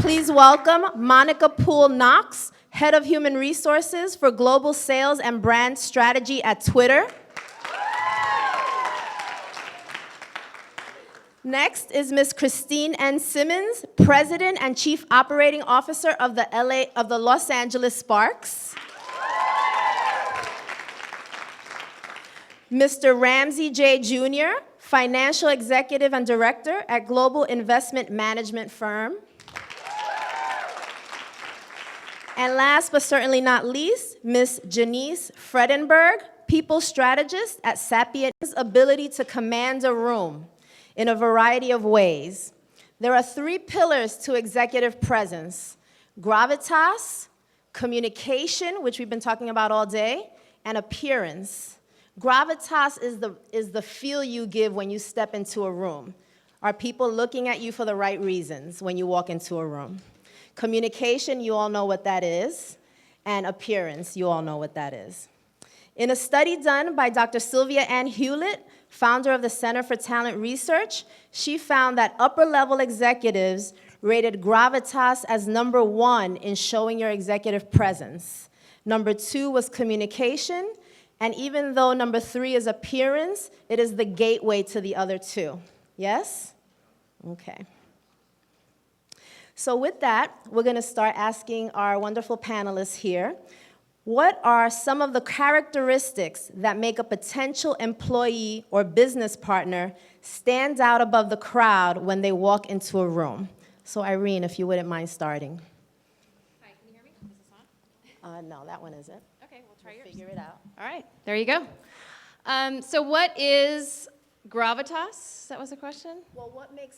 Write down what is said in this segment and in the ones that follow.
Please welcome Monica Poole Knox, Head of Human Resources for Global Sales and Brand Strategy at Twitter. Next is Ms. Christine N. Simmons, President and Chief Operating Officer of the Los Angeles Sparks. Mr. Ramsey J. Jr., Financial Executive and Director at Global Investment Management Firm. And last but certainly not least, Ms. Janice Fredenberg, People Strategist at Sapiens, ability to command a room in a variety of ways. There are 3 pillars to executive presence: gravitas, communication, which we've been talking about all day, and appearance. Gravitas is the feel you give when you step into a room. Are people looking at you for the right reasons when you walk into a room? Communication, you all know what that is, and appearance, you all know what that is. In a study done by Dr. Sylvia Ann Hewlett, founder of the Center for Talent Research, she found that upper-level executives rated gravitas as number 1 in showing your executive presence. Number 2 was communication, and even though number 3 is appearance, it is the gateway to the other 2. Yes? Okay. So with that, we're going to start asking our wonderful panelists here, what are some of the characteristics that make a potential employee or business partner stand out above the crowd when they walk into a room? So Irene, if you wouldn't mind starting. Hi, can you hear me? Is this on? No, that one isn't. Okay, we'll try yours. Figure it out. All right, there you go. So what is gravitas? That was the question? Well, what makes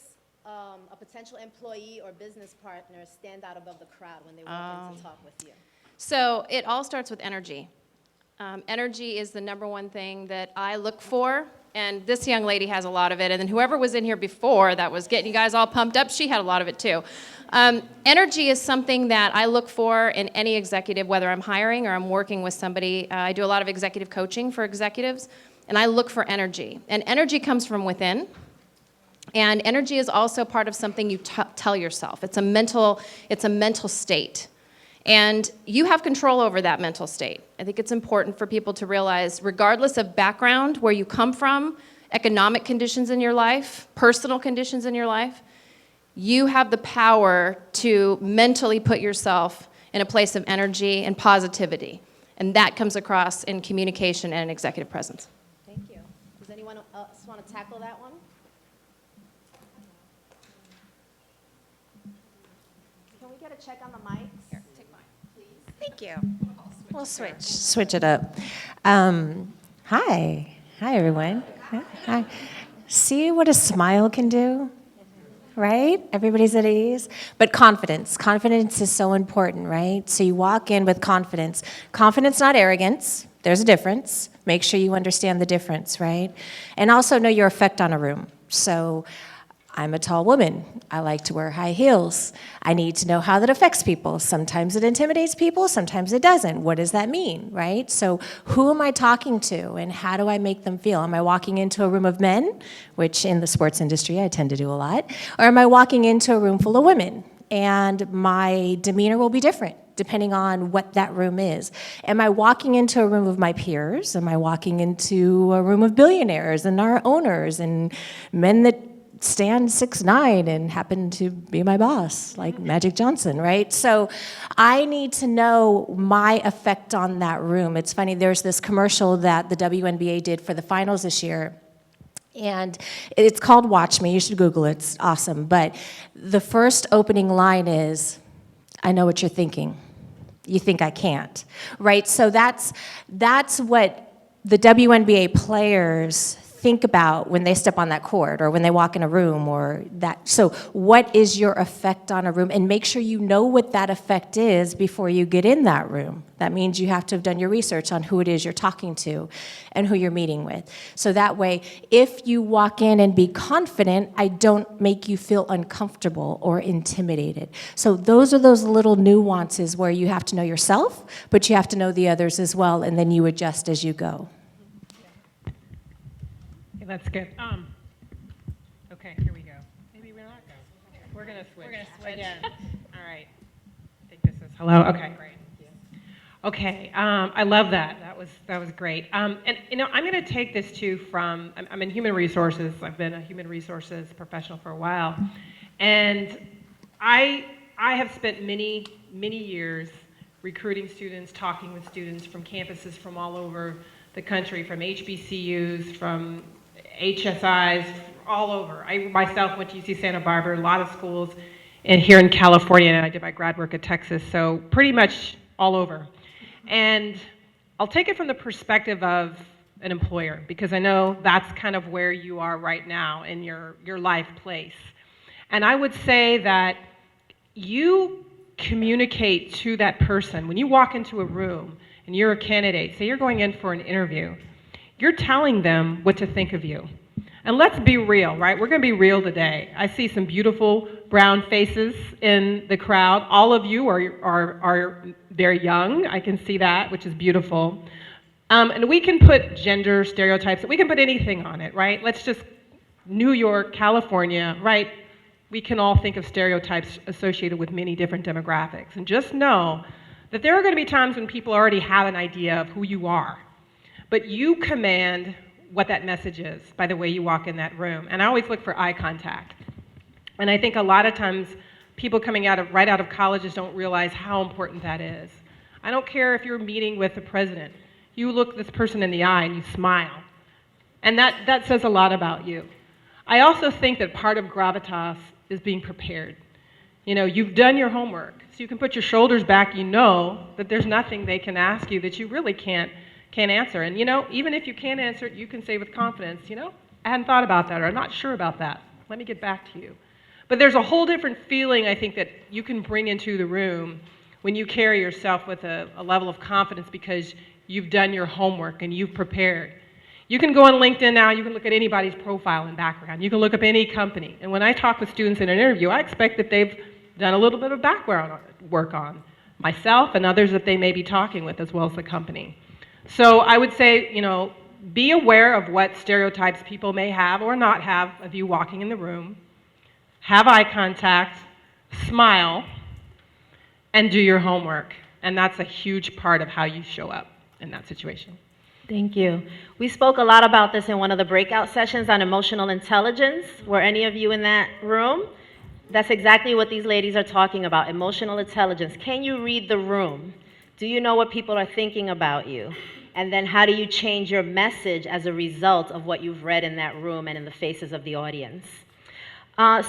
a potential employee or business partner stand out above the crowd when they walk in to talk with you? So it all starts with energy. Energy is the number one thing that I look for, and this young lady has a lot of it, and then whoever was in here before that was getting you guys all pumped up, she had a lot of it too. Energy is something that I look for in any executive, whether I'm hiring or I'm working with somebody. I do a lot of executive coaching for executives, and I look for energy. And energy comes from within, and energy is also part of something you tell yourself. It's a mental state. And you have control over that mental state. I think it's important for people to realize, regardless of background, where you come from, economic conditions in your life, personal conditions in your life, you have the power to mentally put yourself in a place of energy and positivity. And that comes across in communication and executive presence. Thank you. Does anyone else want to tackle that one? Can we get a check on the mics? Here, take mine. Thank you. We'll switch it up. Hi everyone. Hi. See what a smile can do, right? Everybody's at ease. But confidence is so important, right? So you walk in with confidence. Confidence, not arrogance. There's a difference. Make sure you understand the difference, right? And also know your effect on a room. So I'm a tall woman. I like to wear high heels. I need to know how that affects people. Sometimes it intimidates people, sometimes it doesn't. What does that mean, right? So who am I talking to and how do I make them feel? Am I walking into a room of men, which in the sports industry I tend to do a lot, or am I walking into a room full of women? And my demeanor will be different depending on what that room is. Am I walking into a room of my peers? Am I walking into a room of billionaires and our owners and men that stand 6'9" and happen to be my boss, like Magic Johnson, right? So I need to know my effect on that room. It's funny, there's this commercial that the WNBA did for the finals this year, and it's called Watch Me. You should Google it. It's awesome. But the first opening line is, I know what you're thinking. You think I can't, right? So that's what the WNBA players think about when they step on that court or when they walk in a room or that. So what is your effect on a room? And make sure you know what that effect is before you get in that room. That means you have to have done your research on who it is you're talking to and who you're meeting with. So that way, if you walk in and be confident, I don't make you feel uncomfortable or intimidated. So those are those little nuances where you have to know yourself, but you have to know the others as well, and then you adjust as you go. That's good. Okay, here we go. Maybe we're not go. We're gonna switch again. All right. I think this is hello. Okay, great. Okay, I love that. That was great. And I'm going to take this too from I'm in human resources. I've been a human resources professional for a while, and I have spent many years recruiting students, talking with students from campuses from all over the country, from HBCUs, from HSIs, all over. I myself went to UC Santa Barbara, a lot of schools, and here in California, and I did my grad work at Texas, so pretty much all over. And I'll take it from the perspective of an employer, because I know that's kind of where you are right now in your life place. And I would say that you communicate to that person. When you walk into a room and you're a candidate, say you're going in for an interview, you're telling them what to think of you. And let's be real, right? We're going to be real today. I see some beautiful brown faces in the crowd. All of you are very young. I can see that, which is beautiful. And we can put gender stereotypes, we can put anything on it, right? Let's just, New York, California, right? We can all think of stereotypes associated with many different demographics. And just know that there are going to be times when people already have an idea of who you are. But you command what that message is by the way you walk in that room. And I always look for eye contact. And I think a lot of times people coming right out of colleges don't realize how important that is. I don't care if you're meeting with the president. You look this person in the eye and you smile. And that says a lot about you. I also think that part of gravitas is being prepared. You know, you've done your homework, so you can put your shoulders back. You know that there's nothing they can ask you that you really can't answer. And even if you can't answer it, you can say with confidence, I hadn't thought about that, or I'm not sure about that. Let me get back to you. But there's a whole different feeling, I think, that you can bring into the room when you carry yourself with a level of confidence because you've done your homework and you've prepared. You can go on LinkedIn now, you can look at anybody's profile and background. You can look up any company. And when I talk with students in an interview, I expect that they've done a little bit of background work on myself and others that they may be talking with, as well as the company. So I would say, be aware of what stereotypes people may have or not have of you walking in the room. Have eye contact, smile, and do your homework. And that's a huge part of how you show up in that situation. Thank you. We spoke a lot about this in one of the breakout sessions on emotional intelligence. Were any of you in that room? That's exactly what these ladies are talking about, emotional intelligence. Can you read the room? Do you know what people are thinking about you? And then how do you change your message as a result of what you've read in that room and in the faces of the audience?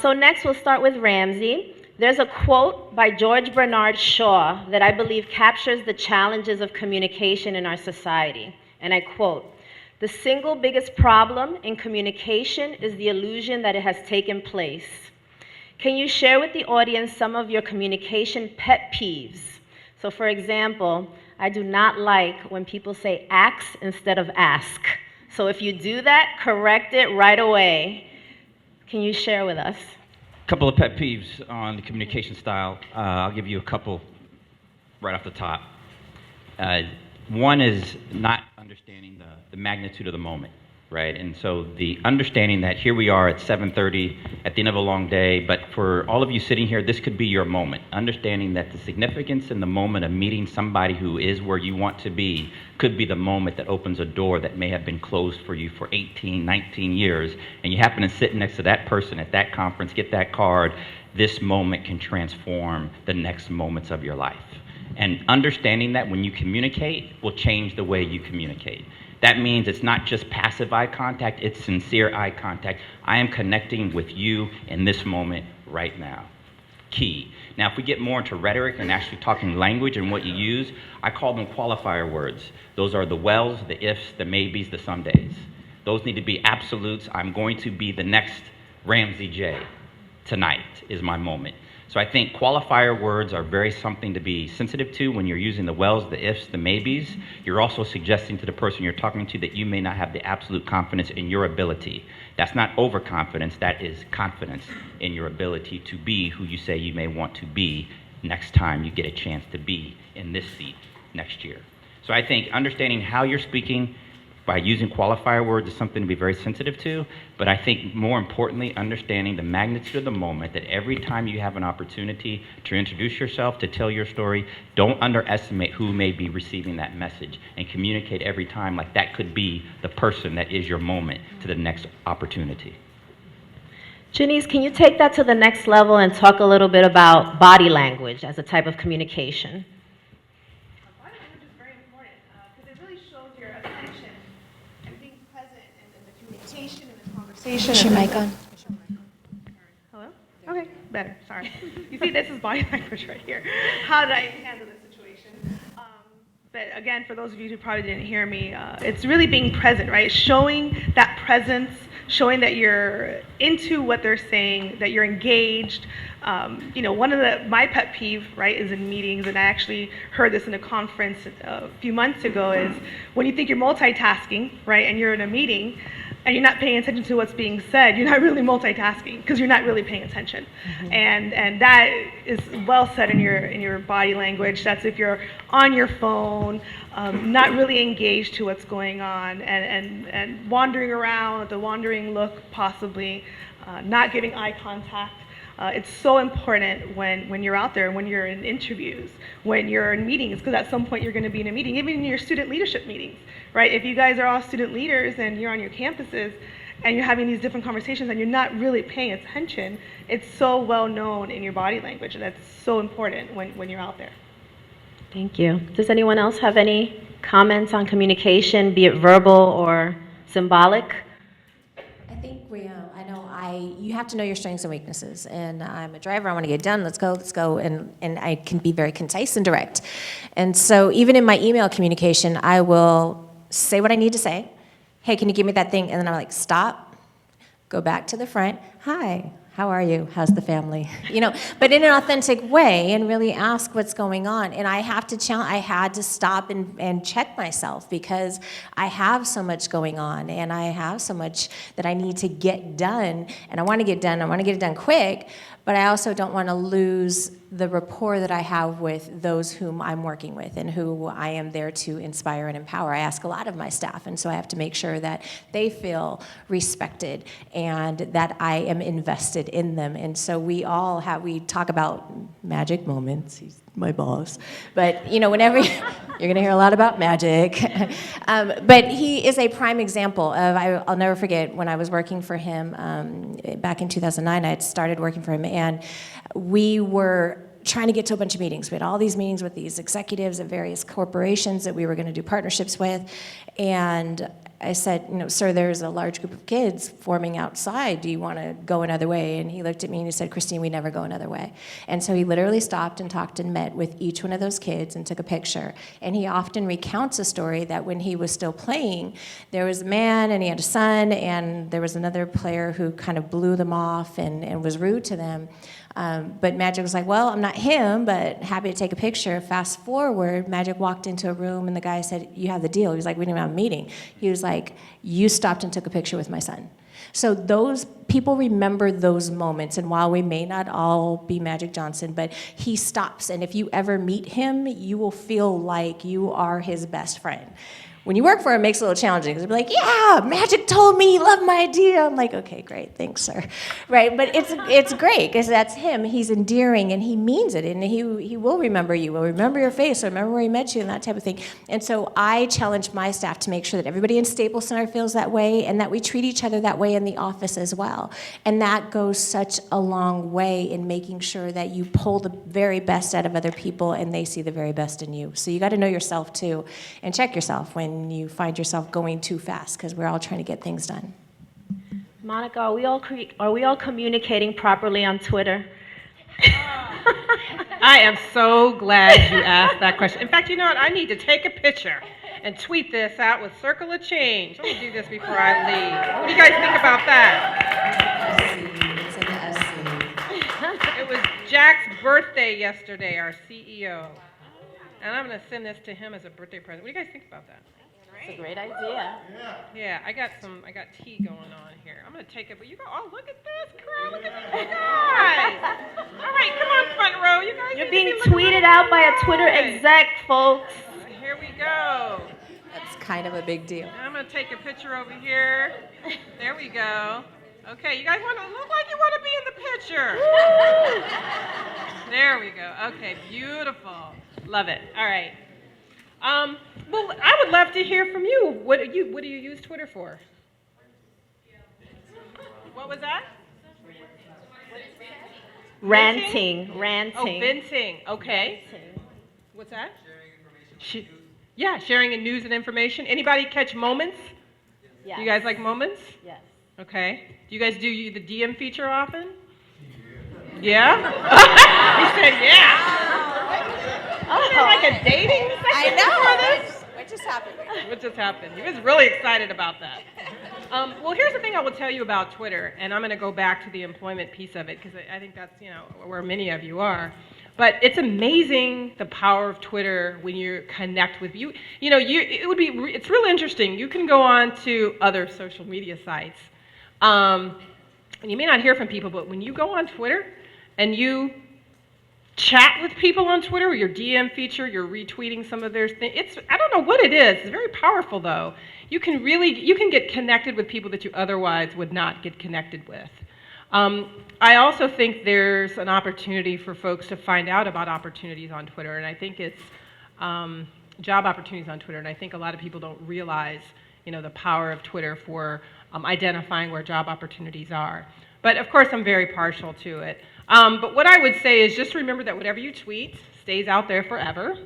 So next we'll start with Ramsey. There's a quote by George Bernard Shaw that I believe captures the challenges of communication in our society. And I quote, "The single biggest problem in communication is the illusion that it has taken place." Can you share with the audience some of your communication pet peeves? So for example, I do not like when people say ax instead of ask. So if you do that, correct it right away. Can you share with us? A couple of pet peeves on the communication style. I'll give you a couple right off the top. One is not understanding the magnitude of the moment, right? And so the understanding that here we are at 7:30 at the end of a long day, but for all of you sitting here, this could be your moment. Understanding that the significance in the moment of meeting somebody who is where you want to be could be the moment that opens a door that may have been closed for you for 18, 19 years, and you happen to sit next to that person at that conference, get that card. This moment can transform the next moments of your life. And understanding that when you communicate will change the way you communicate. That means it's not just passive eye contact, it's sincere eye contact. I am connecting with you in this moment right now. Key. Now, if we get more into rhetoric and actually talking language and what you use, I call them qualifier words. Those are the wells, the ifs, the maybes, the somedays. Those need to be absolutes. I'm going to be the next Ramsey J. Tonight is my moment. So I think qualifier words are very something to be sensitive to when you're using the wells, the ifs, the maybes. You're also suggesting to the person you're talking to that you may not have the absolute confidence in your ability. That's not overconfidence, that is confidence in your ability to be who you say you may want to be next time you get a chance to be in this seat next year. So I think understanding how you're speaking, by using qualifier words is something to be very sensitive to, but I think more importantly, understanding the magnitude of the moment, that every time you have an opportunity to introduce yourself, to tell your story, don't underestimate who may be receiving that message, and communicate every time like that could be the person that is your moment to the next opportunity. Janice, can you take that to the next level and talk a little bit about body language as a type of communication? Body language is very important because it really shows your attention and being present in the communication and the conversation. Is your mic on? Hello? Okay, better. Sorry. You see, this is body language right here. How did I handle this situation? But again, for those of you who probably didn't hear me, it's really being present, right? Showing that presence, showing that you're into what they're saying, that you're engaged. One of my pet peeve, right, is in meetings, and I actually heard this in a conference a few months ago, is when you think you're multitasking, right, and you're in a meeting, and you're not paying attention to what's being said, you're not really multitasking because you're not really paying attention. Mm-hmm. And that is well said in your body language. That's if you're on your phone, not really engaged to what's going on, and wandering around with a wandering look possibly, not giving eye contact. It's so important when you're out there, when you're in interviews, when you're in meetings, because at some point you're going to be in a meeting, even in your student leadership meetings, right? If you guys are all student leaders and you're on your campuses and you're having these different conversations and you're not really paying attention, it's so well known in your body language, and that's so important when you're out there. Thank you. Does anyone else have any comments on communication, be it verbal or symbolic? I think you have to know your strengths and weaknesses. And I'm a driver. I want to get done. Let's go. And I can be very concise and direct. And so even in my email communication, I will say what I need to say. Hey, can you give me that thing? And then I'm like, stop, go back to the front. Hi, how are you? How's the family? But in an authentic way, and really ask what's going on. And I had to stop and check myself, because I have so much going on, and I have so much that I need to get done, and I want to get it done quick, but I also don't want to lose the rapport that I have with those whom I'm working with and who I am there to inspire and empower. I ask a lot of my staff, and so I have to make sure that they feel respected and that I am invested in them. And so we talk about magic moments. He's my boss. But, whenever you're going to hear a lot about magic. But he is a prime example of, I'll never forget when I was working for him back in 2009, I had started working for him, and we were trying to get to a bunch of meetings. We had all these meetings with these executives at various corporations that we were going to do partnerships with. And I said, sir, there's a large group of kids forming outside. Do you want to go another way? And he looked at me and he said, Christine, we never go another way. And so he literally stopped and talked and met with each one of those kids and took a picture. And he often recounts a story that when he was still playing, there was a man and he had a son, and there was another player who kind of blew them off and was rude to them. But Magic was like, well, I'm not him, but happy to take a picture. Fast forward, Magic walked into a room, and the guy said, you have the deal. He was like, we didn't have a meeting. He was like, you stopped and took a picture with my son. So those people remember those moments, and while we may not all be Magic Johnson, but he stops, and if you ever meet him, you will feel like you are his best friend. When you work for him, it makes it a little challenging, because they'll be like, yeah, Magic told me he loved my idea. I'm like, okay, great, thanks, sir. Right, but it's great, because that's him. He's endearing, and he means it, and he will remember you. Will remember your face, or remember where he met you, and that type of thing. And so I challenge my staff to make sure that everybody in Staples Center feels that way, and that we treat each other that way in the office as well. And that goes such a long way in making sure that you pull the very best out of other people, and they see the very best in you. So you got to know yourself, too, and check yourself when you find yourself going too fast, because we're all trying to get things done. Monica, are we all communicating properly on Twitter? I am so glad you asked that question. In fact, you know what? I need to take a picture and tweet this out with Circle of Change. Let me do this before I leave. What do you guys think about that? It was Jack's birthday yesterday, our CEO. And I'm going to send this to him as a birthday present. What do you guys think about that? It's a great idea. Yeah, I got tea going on here. I'm going to take it, but you go, oh, look at this crowd. Look at these guys. All right, come on, front row. You guys You're need to being be looking tweeted out by a Twitter good. exec, folks. Here we go. That's kind of a big deal. I'm going to take a picture over here. There we go. Okay, you guys want to look like you want to be in the picture. There we go. Okay, beautiful. Love it. All right. Well, I would love to hear from you. What do you use Twitter for? What was that? Ranting. Oh, venting. Okay. What's that? Sharing information. Sharing news and information. Anybody catch moments? Yes. Do you guys like moments? Yes. Okay. Do you guys do the DM feature often? Yeah? He said yeah. Oh, is there like a dating section for this? What just happened? What just happened? He was really excited about that. Well, here's the thing I will tell you about Twitter, and I'm going to go back to the employment piece of it because I think that's where many of you are. But it's amazing the power of Twitter when you connect with you. It's really interesting. You can go on to other social media sites, and you may not hear from people, but when you go on Twitter and you chat with people on Twitter, or your DM feature, you're retweeting some of their things. I don't know what it is. It's very powerful, though. You can get connected with people that you otherwise would not get connected with. I also think there's an opportunity for folks to find out about opportunities on Twitter, and I think it's job opportunities on Twitter, and I think a lot of people don't realize, the power of Twitter for identifying where job opportunities are. But of course, I'm very partial to it. But what I would say is just remember that whatever you tweet stays out there forever,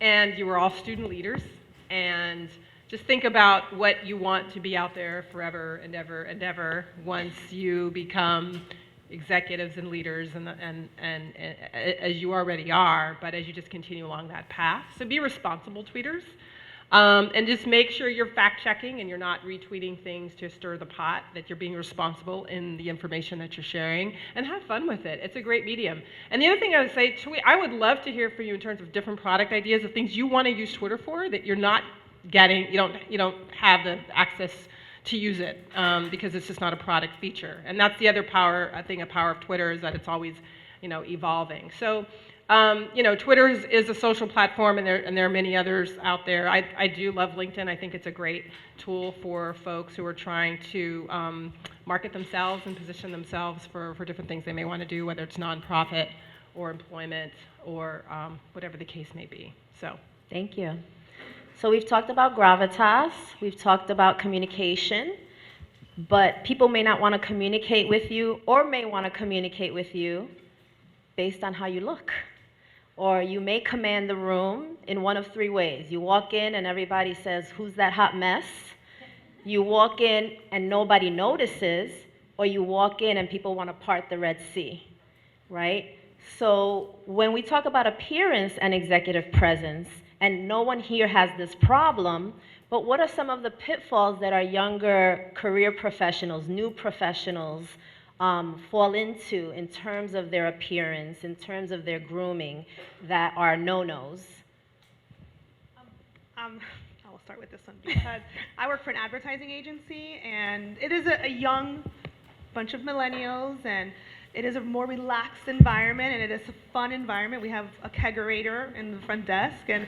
and you are all student leaders, and just think about what you want to be out there forever and ever and ever once you become executives and leaders and as you already are, but as you just continue along that path. So be responsible tweeters. And just make sure you're fact-checking and you're not retweeting things to stir the pot, that you're being responsible in the information that you're sharing, and have fun with it. It's a great medium. And the other thing I would say, I would love to hear from you in terms of different product ideas of things you want to use Twitter for that you're not getting, you don't have the access to use it because it's just not a product feature. And that's the other power, I think, a power of Twitter is that it's always, evolving. So. Twitter is a social platform, and there are many others out there. I do love LinkedIn. I think it's a great tool for folks who are trying to market themselves and position themselves for different things they may want to do, whether it's nonprofit or employment or whatever the case may be. So, thank you. So we've talked about gravitas. We've talked about communication. But people may not want to communicate with you or may want to communicate with you based on how you look. Or you may command the room in one of three ways. You walk in and everybody says, "Who's that hot mess?" You walk in and nobody notices, or you walk in and people want to part the Red Sea, right? So when we talk about appearance and executive presence, and no one here has this problem, but what are some of the pitfalls that our younger career professionals, new professionals, fall into in terms of their appearance, in terms of their grooming, that are no-nos? I will start with this one because I work for an advertising agency, and it is a young bunch of millennials, and it is a more relaxed environment, and it is a fun environment. We have a kegerator in the front desk, and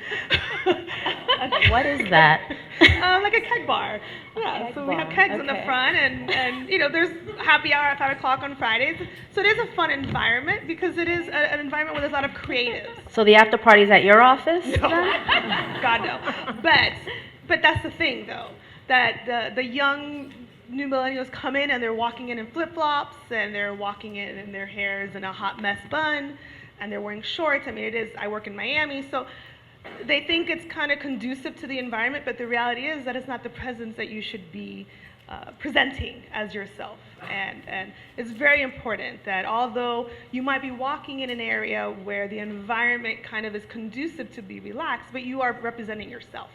what is that? Like a keg bar. Yeah, so we have kegs in the front, and there's happy hour at 5 o'clock on Fridays. So it is a fun environment because it is an environment where there's a lot of creatives. So the after party's at your office? No. God no. But that's the thing though, that the young new millennials come in and they're walking in flip-flops, and they're walking in their hair is in a hot mess bun, and they're wearing shorts. I mean, I work in Miami, so they think it's kind of conducive to the environment, but the reality is that it's not the presence that you should be presenting as yourself. And it's very important that although you might be walking in an area where the environment kind of is conducive to be relaxed, but you are representing yourself.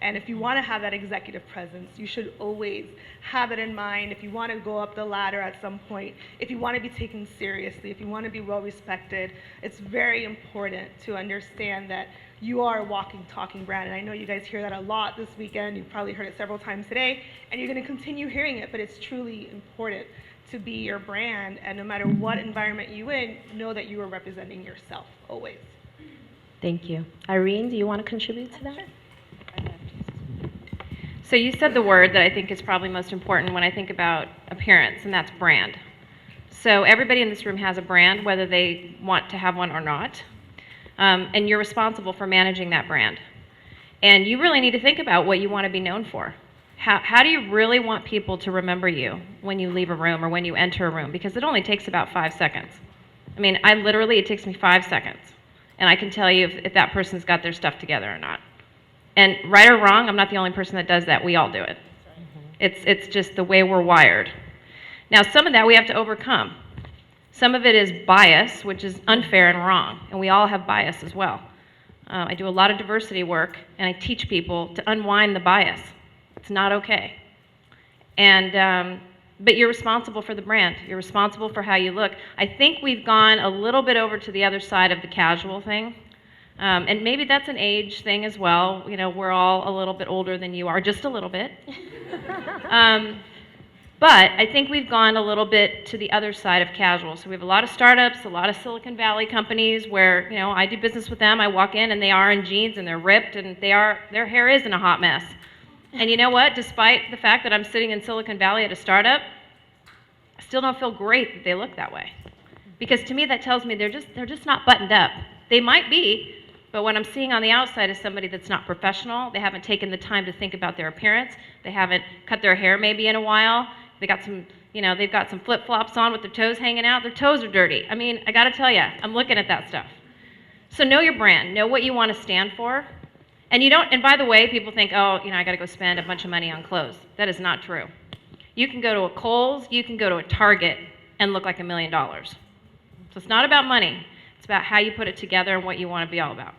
And if you want to have that executive presence, you should always have it in mind. If you want to go up the ladder at some point, if you want to be taken seriously, if you want to be well respected, it's very important to understand that you are a walking, talking brand. And I know you guys hear that a lot this weekend. You've probably heard it several times today, and you're going to continue hearing it, but it's truly important to be your brand. And no matter what environment you're in, know that you are representing yourself always. Thank you. Irene, do you want to contribute to that? So you said the word that I think is probably most important when I think about appearance, and that's brand. So everybody in this room has a brand, whether they want to have one or not, and you're responsible for managing that brand. And you really need to think about what you want to be known for. How do you really want people to remember you when you leave a room or when you enter a room? Because it only takes about 5 seconds. I mean, it takes me 5 seconds, and I can tell you if that person's got their stuff together or not. And right or wrong, I'm not the only person that does that. We all do it. It's just the way we're wired. Now, some of that we have to overcome. Some of it is bias, which is unfair and wrong, and we all have bias as well. I do a lot of diversity work, and I teach people to unwind the bias. It's not okay. And but you're responsible for the brand. You're responsible for how you look. I think we've gone a little bit over to the other side of the casual thing. And maybe that's an age thing as well. You know, we're all a little bit older than you are, just a little bit. But I think we've gone a little bit to the other side of casual. So we have a lot of startups, a lot of Silicon Valley companies where, you know, I do business with them. I walk in and they are in jeans and they're ripped and their hair is in a hot mess. And you know what? Despite the fact that I'm sitting in Silicon Valley at a startup, I still don't feel great that they look that way. Because to me that tells me they're just not buttoned up. They might be, but what I'm seeing on the outside is somebody that's not professional. They haven't taken the time to think about their appearance. They haven't cut their hair maybe in a while. They've got some flip-flops on with their toes hanging out. Their toes are dirty. I mean, I gotta tell you, I'm looking at that stuff. So know your brand, know what you wanna stand for. And by the way, people think, oh, I gotta go spend a bunch of money on clothes. That is not true. You can go to a Kohl's, you can go to a Target and look like $1 million. So it's not about money. It's about how you put it together and what you wanna be all about.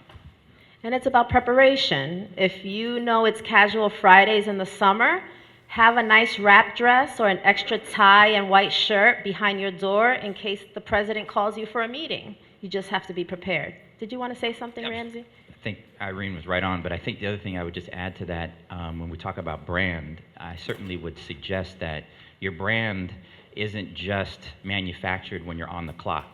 And it's about preparation. If you know it's casual Fridays in the summer, have a nice wrap dress or an extra tie and white shirt behind your door in case the president calls you for a meeting. You just have to be prepared. Did you want to say something, Yep. Ramsey? I think Irene was right on, but I think the other thing I would just add to that, when we talk about brand, I certainly would suggest that your brand isn't just manufactured when you're on the clock.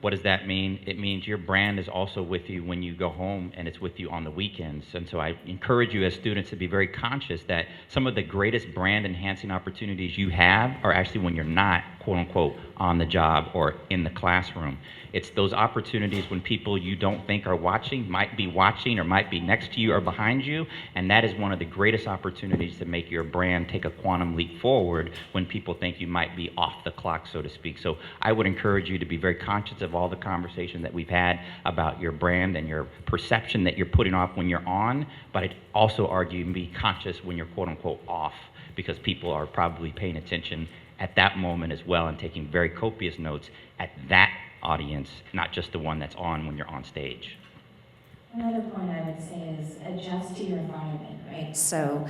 What does that mean? It means your brand is also with you when you go home and it's with you on the weekends. And so I encourage you as students to be very conscious that some of the greatest brand enhancing opportunities you have are actually when you're not, quote unquote, on the job or in the classroom. It's those opportunities when people you don't think are watching might be watching or might be next to you or behind you, and that is one of the greatest opportunities to make your brand take a quantum leap forward when people think you might be off the clock, so to speak. So I would encourage you to be very conscious of all the conversation that we've had about your brand and your perception that you're putting off when you're on, but I'd also argue and be conscious when you're quote unquote off, because people are probably paying attention at that moment as well and taking very copious notes at that audience, not just the one that's on when you're on stage. Another point I would say is adjust to your environment, right? So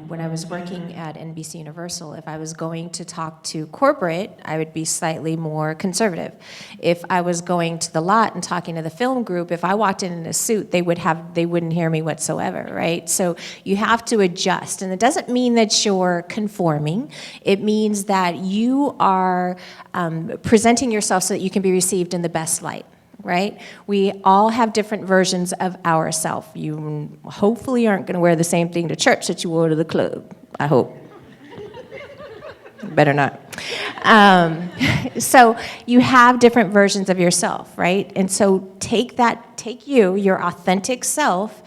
when I was working at NBC Universal, if I was going to talk to corporate, I would be slightly more conservative. If I was going to the lot and talking to the film group, if I walked in a suit, they wouldn't hear me whatsoever, right? So you have to adjust, and it doesn't mean that you're conforming. It means that you are presenting yourself so that you can be received in the best light. Right? We all have different versions of ourself. You hopefully aren't going to wear the same thing to church that you wore to the club. I hope. Better not. So you have different versions of yourself, right? And so take your authentic self,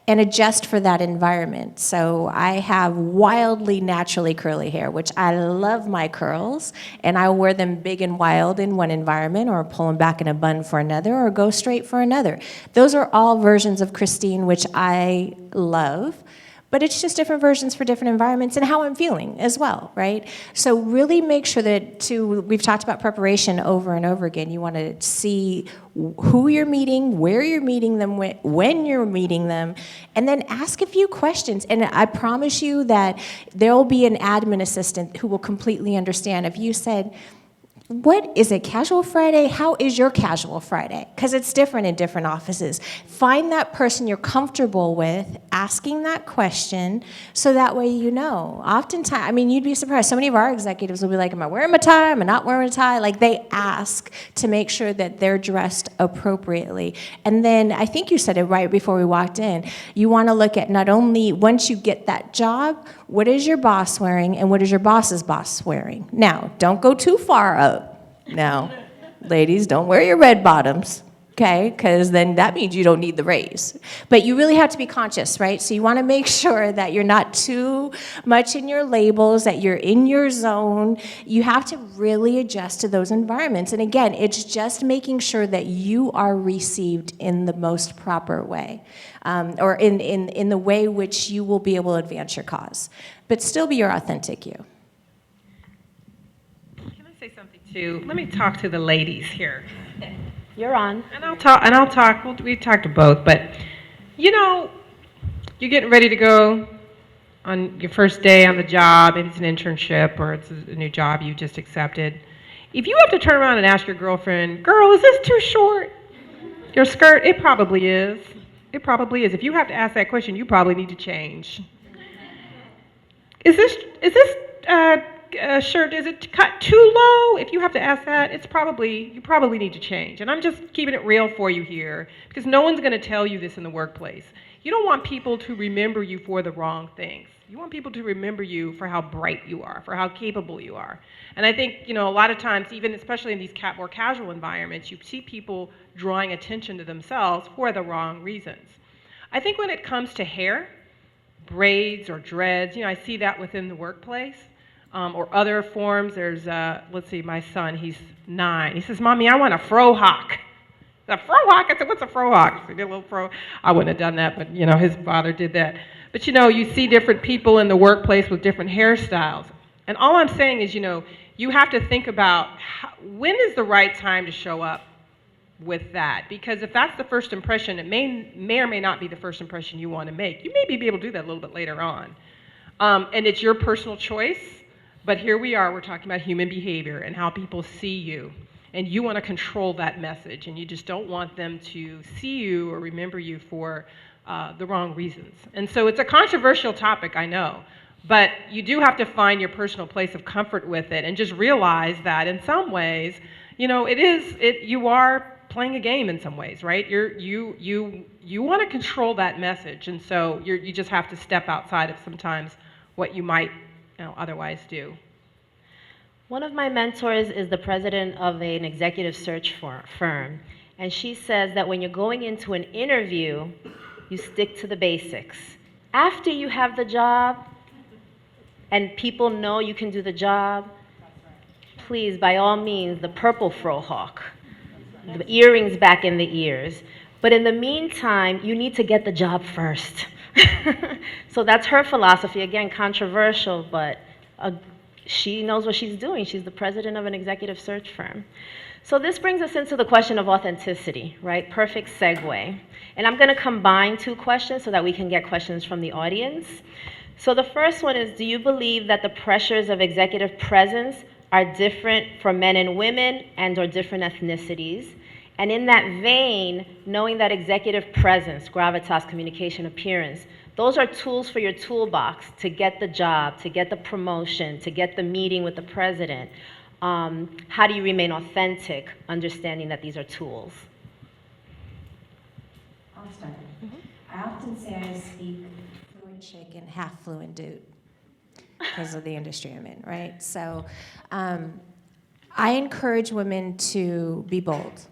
and adjust for that environment. So I have wildly naturally curly hair, which I love my curls, and I wear them big and wild in one environment, or pull them back in a bun for another, or go straight for another. Those are all versions of Christine, which I love. But it's just different versions for different environments and how I'm feeling as well, right? So really make sure that we've talked about preparation over and over again. You want to see who you're meeting, where you're meeting them, when you're meeting them, and then ask a few questions. And I promise you that there will be an admin assistant who will completely understand. If you said, What is it, casual Friday? How is your casual Friday? Because it's different in different offices. Find that person you're comfortable with, asking that question, so that way you know. Oftentimes, I mean, you'd be surprised. So many of our executives will be like, am I wearing my tie? Am I not wearing a tie? Like, they ask to make sure that they're dressed appropriately. And then, I think you said it right before we walked in, you want to look at not only, once you get that job, what is your boss wearing and what is your boss's boss wearing? Now, don't go too far up. Now, ladies, don't wear your red bottoms, okay? Because then that means you don't need the raise. But you really have to be conscious, right? So you want to make sure that you're not too much in your labels, that you're in your zone. You have to really adjust to those environments. And again, it's just making sure that you are received in the most proper way, or in the way which you will be able to advance your cause. But still be your authentic you. Say something too. Let me talk to the ladies here. You're on. And I'll talk, well, we talk to both, but you know, you're getting ready to go on your first day on the job, maybe it's an internship or it's a new job you just accepted. If you have to turn around and ask your girlfriend, girl, is this too short? Your skirt, it probably is. It probably is. If you have to ask that question, you probably need to change. Is this shirt, is it cut too low? If you have to ask that, you probably need to change. And I'm just keeping it real for you here, because no one's going to tell you this in the workplace. You don't want people to remember you for the wrong things. You want people to remember you for how bright you are, for how capable you are. And I think, a lot of times, even especially in these more casual environments, you see people drawing attention to themselves for the wrong reasons. I think when it comes to hair, braids or dreads, I see that within the workplace. Or other forms. There's, let's see, my son, he's 9. He says, Mommy, I want a frohawk. A frohawk? I said, what's a frohawk? So he did a little fro. I wouldn't have done that, but, his father did that. But, you see different people in the workplace with different hairstyles. And all I'm saying is, you have to think about when is the right time to show up with that. Because if that's the first impression, it may or may not be the first impression you want to make. You may be able to do that a little bit later on. And it's your personal choice. But here we are, we're talking about human behavior and how people see you. And you want to control that message, and you just don't want them to see you or remember you for the wrong reasons. And so it's a controversial topic, I know. But you do have to find your personal place of comfort with it and just realize that in some ways, you are playing a game in some ways, right? You want to control that message, and so you just have to step outside of sometimes what you might otherwise do. One of my mentors is the president of an executive search firm, and she says that when you're going into an interview, you stick to the basics. After you have the job and people know you can do the job, please, by all means, the purple frohawk, the earrings back in the ears. But in the meantime, you need to get the job first. So that's her philosophy. Again, controversial, but she knows what she's doing. She's the president of an executive search firm. So this brings us into the question of authenticity, right? Perfect segue. And I'm going to combine 2 questions so that we can get questions from the audience. So the first one is, do you believe that the pressures of executive presence are different for men and women and/or different ethnicities? And in that vein, knowing that executive presence, gravitas, communication, appearance, those are tools for your toolbox to get the job, to get the promotion, to get the meeting with the president. How do you remain authentic, understanding that these are tools? I'll start. I often say I speak fluent chick and half fluent dude because of the industry I'm in, right? So I encourage women to be bold.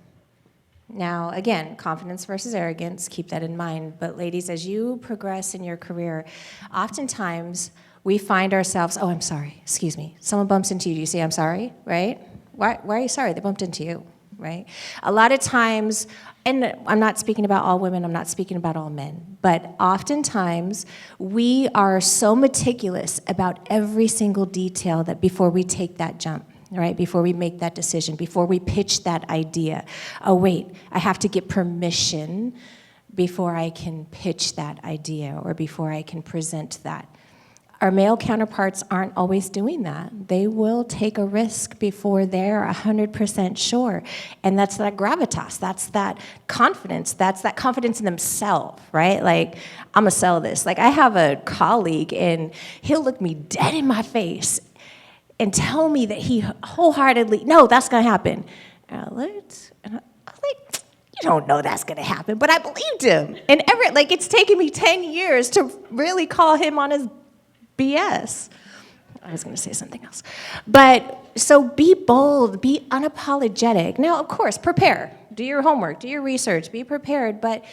Now, again, confidence versus arrogance, keep that in mind. But ladies, as you progress in your career, oftentimes we find ourselves, oh, I'm sorry, excuse me. Someone bumps into you, do you say, I'm sorry, right? Why are you sorry? They bumped into you, right? A lot of times, and I'm not speaking about all women, I'm not speaking about all men, but oftentimes we are so meticulous about every single detail that before we take that jump, right, before we make that decision, before we pitch that idea. Oh, wait, I have to get permission before I can pitch that idea or before I can present that. Our male counterparts aren't always doing that. They will take a risk before they're 100% sure. And that's that gravitas, that's that confidence in themselves, right? Like, I'm gonna sell this. Like, I have a colleague, and he'll look me dead in my face and tell me that he wholeheartedly, no, that's gonna happen. And I looked, and I was like, you don't know that's gonna happen, but I believed him. And it's taken me 10 years to really call him on his BS. I was going to say something else. But so be bold, be unapologetic. Now, of course, prepare. Do your homework, do your research, be prepared. But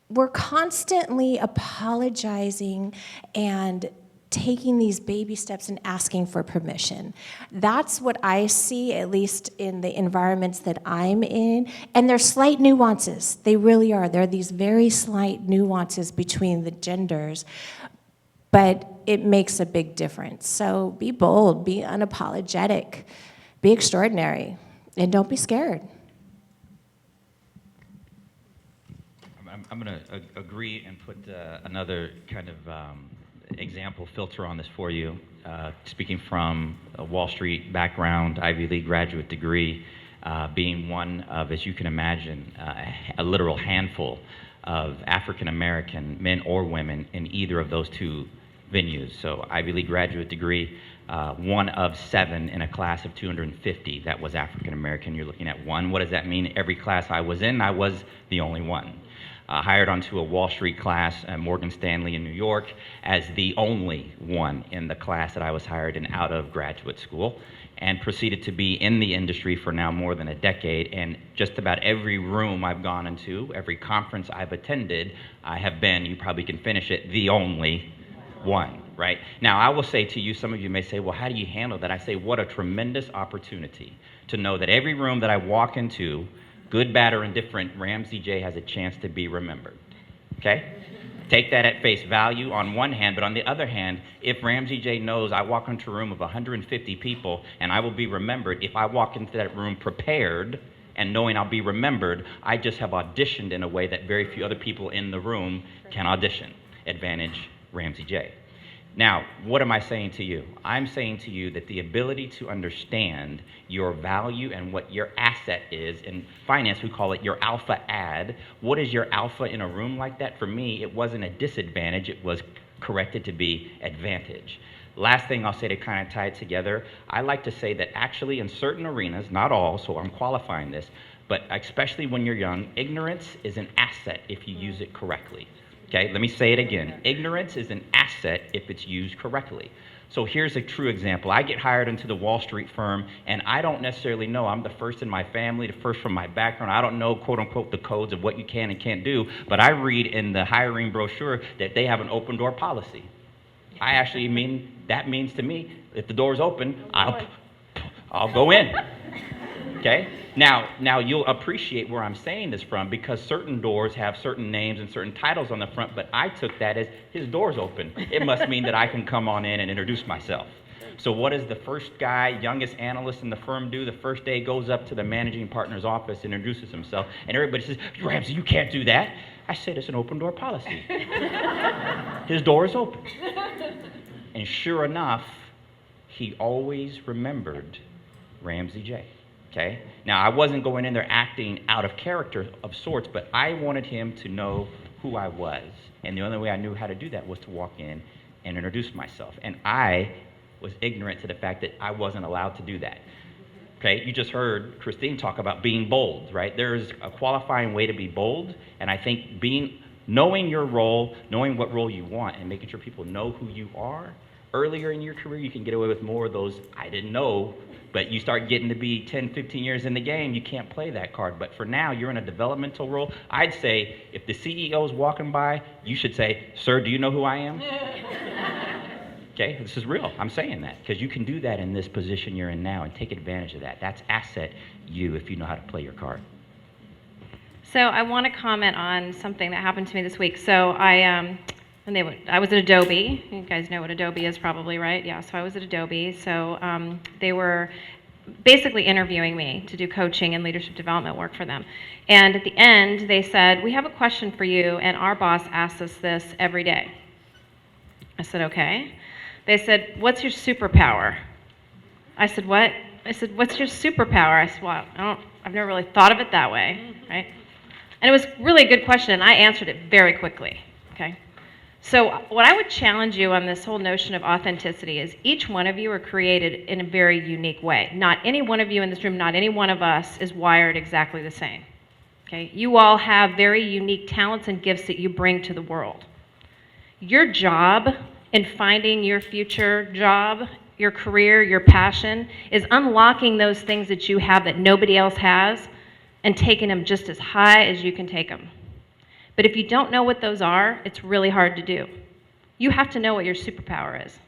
we're constantly apologizing and taking these baby steps and asking for permission. That's what I see, at least in the environments that I'm in. And there's slight nuances. They really are. There are these very slight nuances between the genders. But it makes a big difference. So be bold, be unapologetic, be extraordinary, and don't be scared. I'm going to agree and put another kind of example filter on this for you. Speaking from a Wall Street background, Ivy League graduate degree, being one of, as you can imagine, a literal handful of African American men or women in either of those two venues. So Ivy League graduate degree, one of 7 in a class of 250 that was African American. You're looking at one. What does that mean? Every class I was in, I was the only one. Hired onto a Wall Street class at Morgan Stanley in New York as the only one in the class that I was hired in out of graduate school, and proceeded to be in the industry for now more than a decade. And just about every room I've gone into, every conference I've attended, I have been, you probably can finish it, the only one, right? Now, I will say to you, some of you may say, well, how do you handle that? I say, what a tremendous opportunity to know that every room that I walk into, good, bad, or indifferent, Ramsey J. has a chance to be remembered, okay? Take that at face value on one hand, but on the other hand, if Ramsey J. knows I walk into a room of 150 people and I will be remembered, if I walk into that room prepared and knowing I'll be remembered, I just have auditioned in a way that very few other people in the room can audition. Advantage Ramsey J. Now, what am I saying to you? I'm saying to you that the ability to understand your value and what your asset is, in finance we call it your alpha ad. What is your alpha in a room like that? For me, it wasn't a disadvantage, it was corrected to be advantage. Last thing I'll say to kind of tie it together, I like to say that actually in certain arenas, not all, so I'm qualifying this, but especially when you're young, ignorance is an asset if you use it correctly. Okay, let me say it again. Ignorance is an asset if it's used correctly. So here's a true example. I get hired into the Wall Street firm, and I don't necessarily know. I'm the first in my family, the first from my background. I don't know, quote unquote, the codes of what you can and can't do, but I read in the hiring brochure that they have an open door policy. I actually mean, that means to me, if the door's open, I'll go in. Okay? Now you'll appreciate where I'm saying this from, because certain doors have certain names and certain titles on the front, but I took that as his door's open. It must mean that I can come on in and introduce myself. So what does the first guy, youngest analyst in the firm do? The first day goes up to the managing partner's office and introduces himself, and everybody says, Ramsey, you can't do that. I said, it's an open door policy. His door is open. And sure enough, he always remembered Ramsey J. Okay? Now, I wasn't going in there acting out of character of sorts, but I wanted him to know who I was. And the only way I knew how to do that was to walk in and introduce myself. And I was ignorant to the fact that I wasn't allowed to do that. Okay? You just heard Christine talk about being bold, right? There's a qualifying way to be bold, and I think knowing your role, knowing what role you want, and making sure people know who you are, earlier in your career, you can get away with more of those, I didn't know, but you start getting to be 10, 15 years in the game, you can't play that card. But for now, you're in a developmental role. I'd say if the CEO is walking by, you should say, sir, do you know who I am? Okay, this is real. I'm saying that because you can do that in this position you're in now and take advantage of that. That's asset you if you know how to play your card. So I want to comment on something that happened to me this week. So I was at Adobe. You guys know what Adobe is probably, right? Yeah, so I was at Adobe. So they were basically interviewing me to do coaching and leadership development work for them. And at the end, they said, we have a question for you, and our boss asks us this every day. I said, okay. They said, "What's your superpower?" I said, "What?" I said, "What's your superpower?" I said, "Well, I've never really thought of it that way," right? And it was really a good question, and I answered it very quickly, okay? So what I would challenge you on this whole notion of authenticity is each one of you are created in a very unique way. Not any one of you in this room, not any one of us is wired exactly the same, okay? You all have very unique talents and gifts that you bring to the world. Your job in finding your future job, your career, your passion, is unlocking those things that you have that nobody else has and taking them just as high as you can take them. But if you don't know what those are, it's really hard to do. You have to know what your superpower is.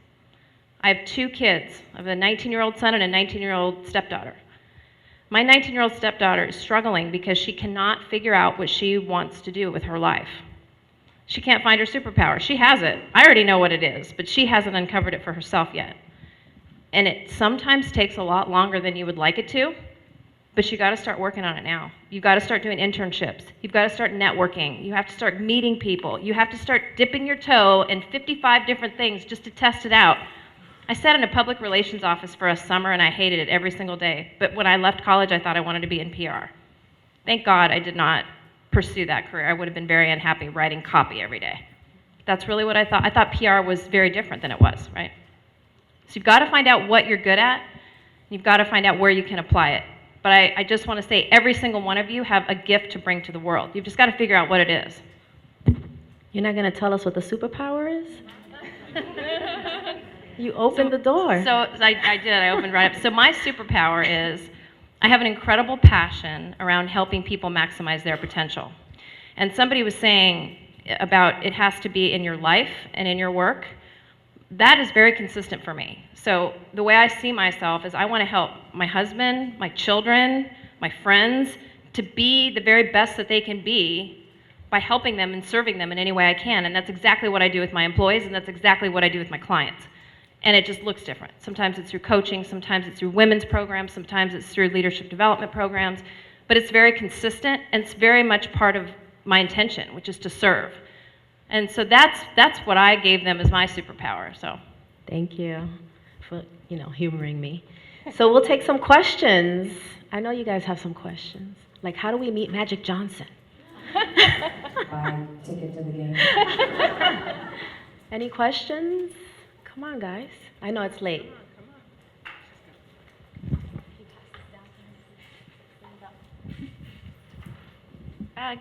I have 2 kids. I have a 19-year-old son and a 19-year-old stepdaughter. My 19-year-old stepdaughter is struggling because she cannot figure out what she wants to do with her life. She can't find her superpower. She has it. I already know what it is, but she hasn't uncovered it for herself yet. And it sometimes takes a lot longer than you would like it to, but you got to start working on it now. You've got to start doing internships. You've got to start networking. You have to start meeting people. You have to start dipping your toe in 55 different things just to test it out. I sat in a public relations office for a summer and I hated it every single day. But when I left college, I thought I wanted to be in PR. Thank God I did not pursue that career. I would have been very unhappy writing copy every day. That's really what I thought. I thought PR was very different than it was, right? So you've got to find out what you're good at. You've got to find out where you can apply it. But I just want to say every single one of you have a gift to bring to the world. You've just got to figure out what it is. You're not going to tell us what the superpower is? You opened the door. So I did. I opened right up. So my superpower is I have an incredible passion around helping people maximize their potential. And somebody was saying about it has to be in your life and in your work. That is very consistent for me. So the way I see myself is I want to help my husband, my children, my friends to be the very best that they can be by helping them and serving them in any way I can. And that's exactly what I do with my employees, and that's exactly what I do with my clients. And it just looks different. Sometimes it's through coaching, sometimes it's through women's programs, sometimes it's through leadership development programs. But it's very consistent, and it's very much part of my intention, which is to serve. And so that's what I gave them as my superpower. So Thank you for, humoring me. So we'll take some questions. I know you guys have some questions. Like, how do we meet Magic Johnson? Buy a ticket to the game. Any questions? Come on, guys. I know it's late.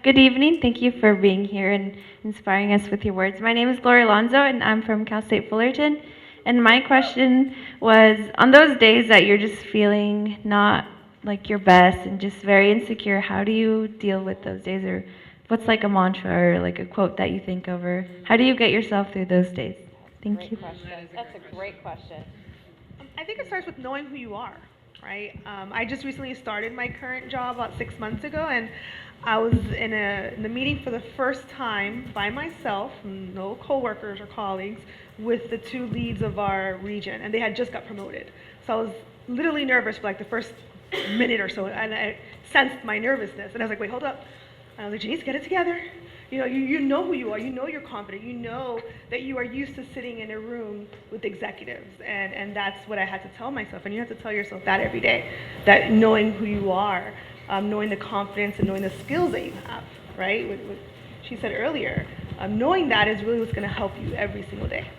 Good evening. Thank you for being here and inspiring us with your words. My name is Gloria Alonso, and I'm from Cal State Fullerton. And my question was, on those days that you're just feeling not like your best and just very insecure, how do you deal with those days? Or what's like a mantra or like a quote that you think of? Or how do you get yourself through those days? Thank you. that's a great question. I think it starts with knowing who you are, right? I just recently started my current job about 6 months ago, and I was in the meeting for the first time by myself, no coworkers or colleagues, with the 2 leads of our region, and they had just got promoted. So I was literally nervous for like the first minute or so, and I sensed my nervousness, and I was like, wait, hold up. And I was like, Janice, get it together. You know who you are. You know you're confident. You know that you are used to sitting in a room with executives, and that's what I had to tell myself. And you have to tell yourself that every day, that knowing who you are, knowing the confidence and knowing the skills that you have, right? What she said earlier, knowing that is really what's going to help you every single day.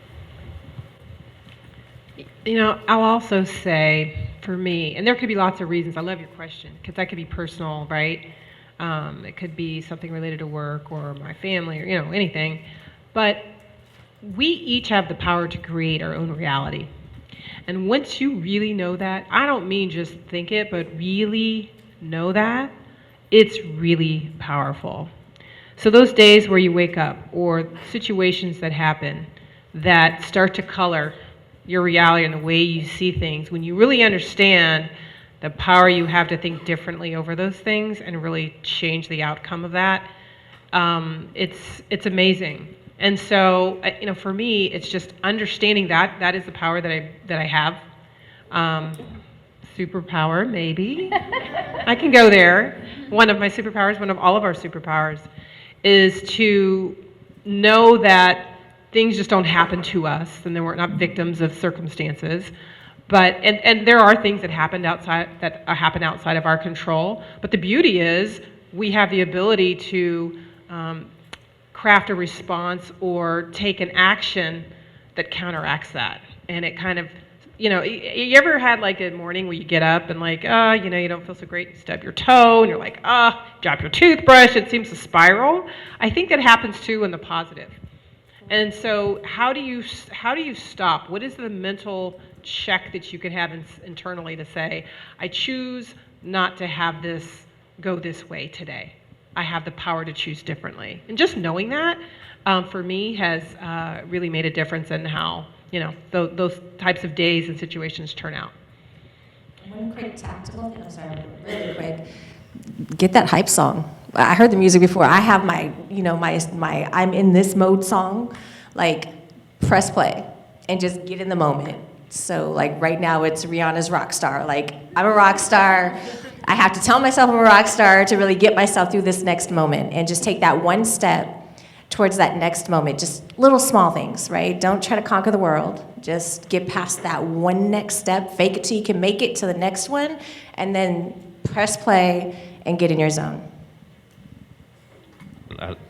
I'll also say, for me, and there could be lots of reasons. I love your question, because that could be personal, right? It could be something related to work or my family or, anything. But we each have the power to create our own reality. And once you really know that, I don't mean just think it, but really know that, it's really powerful. So those days where you wake up or situations that happen that start to color your reality and the way you see things, when you really understand the power you have to think differently over those things and really change the outcome of that, it's amazing. And so, for me, it's just understanding that is the power that I have. Superpower, maybe. I can go there. One of my superpowers, one of all of our superpowers, is to know that things just don't happen to us, and then we're not victims of circumstances. But and there are things that happen outside of our control. But the beauty is we have the ability to craft a response or take an action that counteracts that, and it kind of, you ever had like a morning where you get up and like, you don't feel so great, you stub your toe, and you're like, drop your toothbrush, it seems to spiral. I think that happens too in the positive. And so how do you stop? What is the mental check that you can have internally to say, I choose not to have this go this way today. I have the power to choose differently. And just knowing that, for me, has really made a difference in how, those types of days and situations turn out. One quick tactical thing, I'm sorry, really quick. Get that hype song. I heard the music before. I have my I'm in this mode song. Like, press play and just get in the moment. So, like, right now it's Rihanna's Rockstar. Like, I'm a rock star. I have to tell myself I'm a rock star to really get myself through this next moment and just take that one step towards that next moment. Just little small things, right? Don't try to conquer the world. Just get past that one next step. Fake it till you can make it to the next one, and then press play and get in your zone.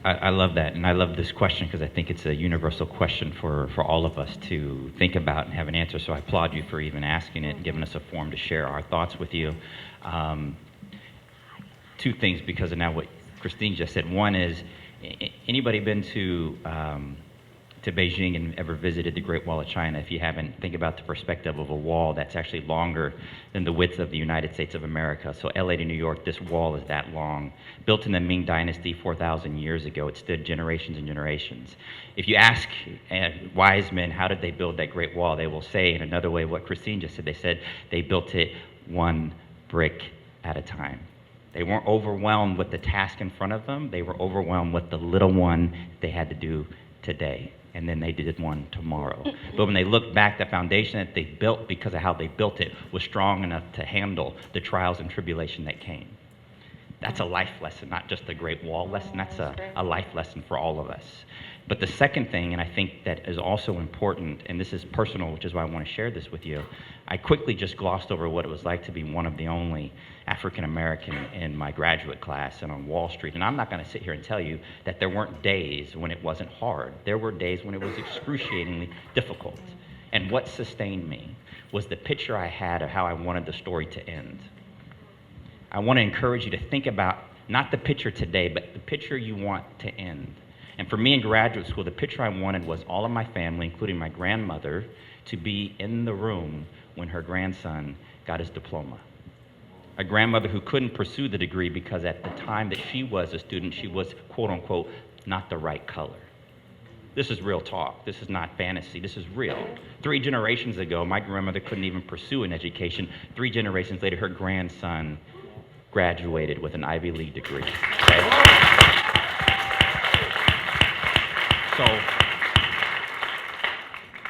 I love that, and I love this question because I think it's a universal question for all of us to think about and have an answer, so I applaud you for even asking it and giving us a forum to share our thoughts with you. Two things because of now what Christine just said. One is, anybody been to Beijing and ever visited the Great Wall of China? If you haven't, think about the perspective of a wall that's actually longer than the width of the United States of America. So LA to New York, this wall is that long. Built in the Ming Dynasty 4,000 years ago. It stood generations and generations. If you ask wise men, how did they build that Great Wall? They will say, in another way, what Christine just said. They said they built it one brick at a time. They weren't overwhelmed with the task in front of them. They were overwhelmed with the little one they had to do today. And then they did one tomorrow. But when they looked back, the foundation that they built, because of how they built it, was strong enough to handle the trials and tribulation that came. That's a life lesson, not just a Great Wall lesson. That's a life lesson for all of us. But the second thing, and I think that is also important, and this is personal, which is why I want to share this with you, I quickly just glossed over what it was like to be one of the only African American in my graduate class and on Wall Street. And I'm not going to sit here and tell you that there weren't days when it wasn't hard. There were days when it was excruciatingly difficult. And what sustained me was the picture I had of how I wanted the story to end. I want to encourage you to think about not the picture today, but the picture you want to end. And for me in graduate school, the picture I wanted was all of my family, including my grandmother, to be in the room when her grandson got his diploma. A grandmother who couldn't pursue the degree because at the time that she was a student, she was, quote unquote, not the right color. This is real talk. This is not fantasy. This is real. 3 generations ago, my grandmother couldn't even pursue an education. 3 generations later, her grandson graduated with an Ivy League degree. Okay? So,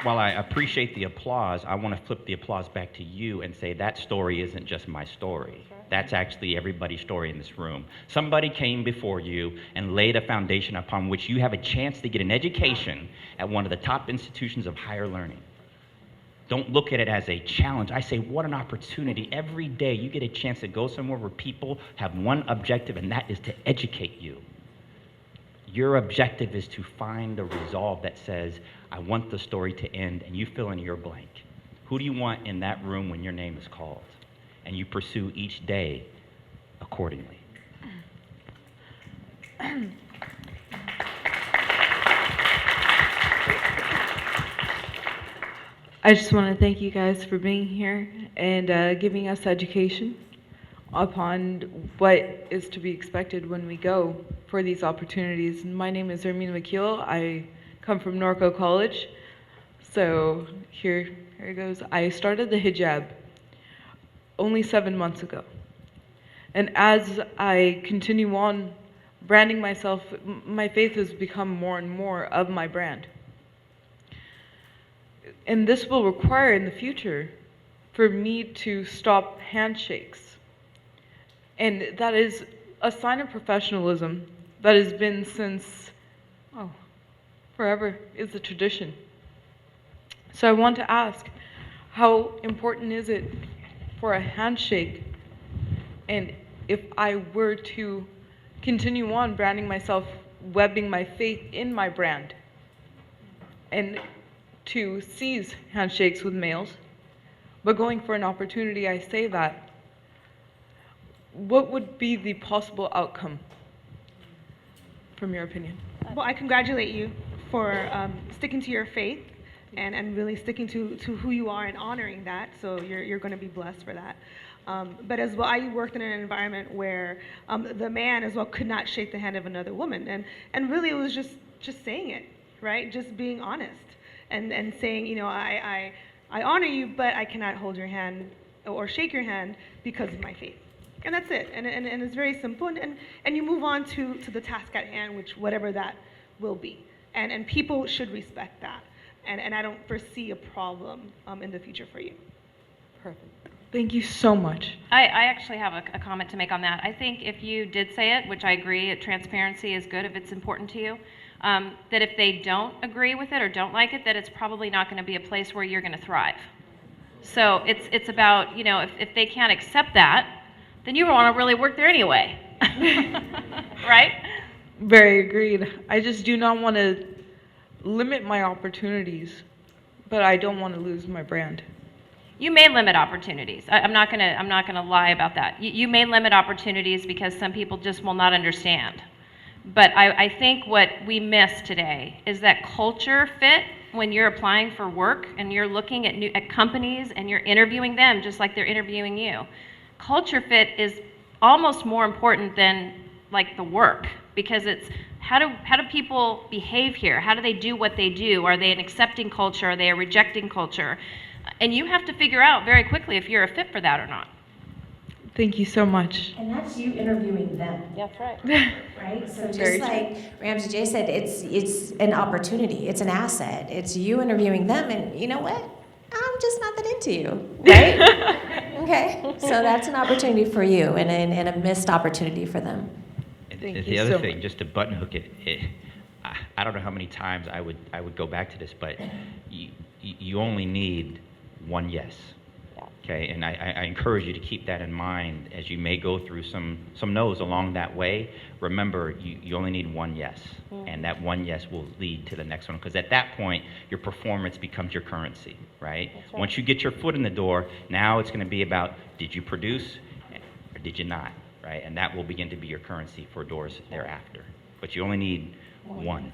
while I appreciate the applause, I want to flip the applause back to you and say that story isn't just my story. That's actually everybody's story in this room. Somebody came before you and laid a foundation upon which you have a chance to get an education at one of the top institutions of higher learning. Don't look at it as a challenge. I say, what an opportunity. Every day you get a chance to go somewhere where people have one objective, and that is to educate you. Your objective is to find the resolve that says, I want the story to end, and you fill in your blank. Who do you want in that room when your name is called? And you pursue each day accordingly. I just want to thank you guys for being here and giving us education upon what is to be expected when we go for these opportunities. My name is Ermina McKeel. I come from Norco College. So here it goes. I started the hijab only 7 months ago. And as I continue on branding myself, my faith has become more and more of my brand. And this will require in the future for me to stop handshakes. And that is a sign of professionalism that has been since, forever is a tradition. So I want to ask, how important is it for a handshake? And if I were to continue on branding myself, webbing my faith in my brand, and to seize handshakes with males, but going for an opportunity, I say that, what would be the possible outcome, from your opinion? Well, I congratulate you for sticking to your faith and really sticking to who you are and honoring that. So you're going to be blessed for that. But as well, I worked in an environment where the man as well could not shake the hand of another woman, and really it was just saying it, right? Just being honest and saying, you know, I honor you, but I cannot hold your hand or shake your hand because of my faith. And that's it. And it's very simple. And you move on to the task at hand, which whatever that will be. And people should respect that. And I don't foresee a problem in the future for you. Perfect. Thank you so much. I actually have a comment to make on that. I think if you did say it, which I agree, transparency is good if it's important to you, that if they don't agree with it or don't like it, that it's probably not going to be a place where you're going to thrive. So it's about, you know, if they can't accept that, then you don't want to really work there anyway. Right? Very agreed. I just do not want to limit my opportunities, but I don't want to lose my brand. You may limit opportunities. I'm not gonna lie about that. You may limit opportunities because some people just will not understand. But I think what we miss today is that culture fit when you're applying for work and you're looking at companies and you're interviewing them just like they're interviewing you. Culture fit is almost more important than like the work, because it's how do people behave here? How do they do what they do? Are they an accepting culture? Are they a rejecting culture? And you have to figure out very quickly if you're a fit for that or not. Thank you so much. And that's you interviewing them. That's right. Right? So just Very like Ramsey J said, it's an opportunity, it's an asset. It's you interviewing them, and you know what? I'm just not that into you, right? Okay, so that's an opportunity for you and a missed opportunity for them. Thank The you other so thing, much. just to button hook it, I don't know how many times I would go back to this, but you only need one yes. Okay, and I encourage you to keep that in mind as you may go through some no's along that way. Remember, you only need one yes, and that one yes will lead to the next one, because at that point, your performance becomes your currency, right? Once you get your foot in the door, now it's going to be about, did you produce or did you not, right? And that will begin to be your currency for doors thereafter. But you only need one.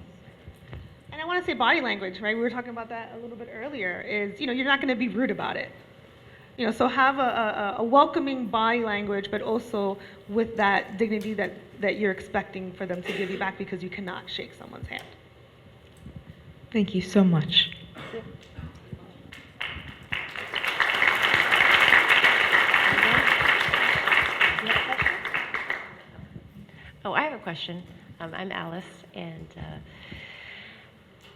And I want to say body language, right? We were talking about that a little bit earlier. Is, you know, you're not going to be rude about it. You know, so have a welcoming body language, but also with that dignity that you're expecting for them to give you back, because you cannot shake someone's hand. Thank you so much. Oh, I have a question. I'm Alice, and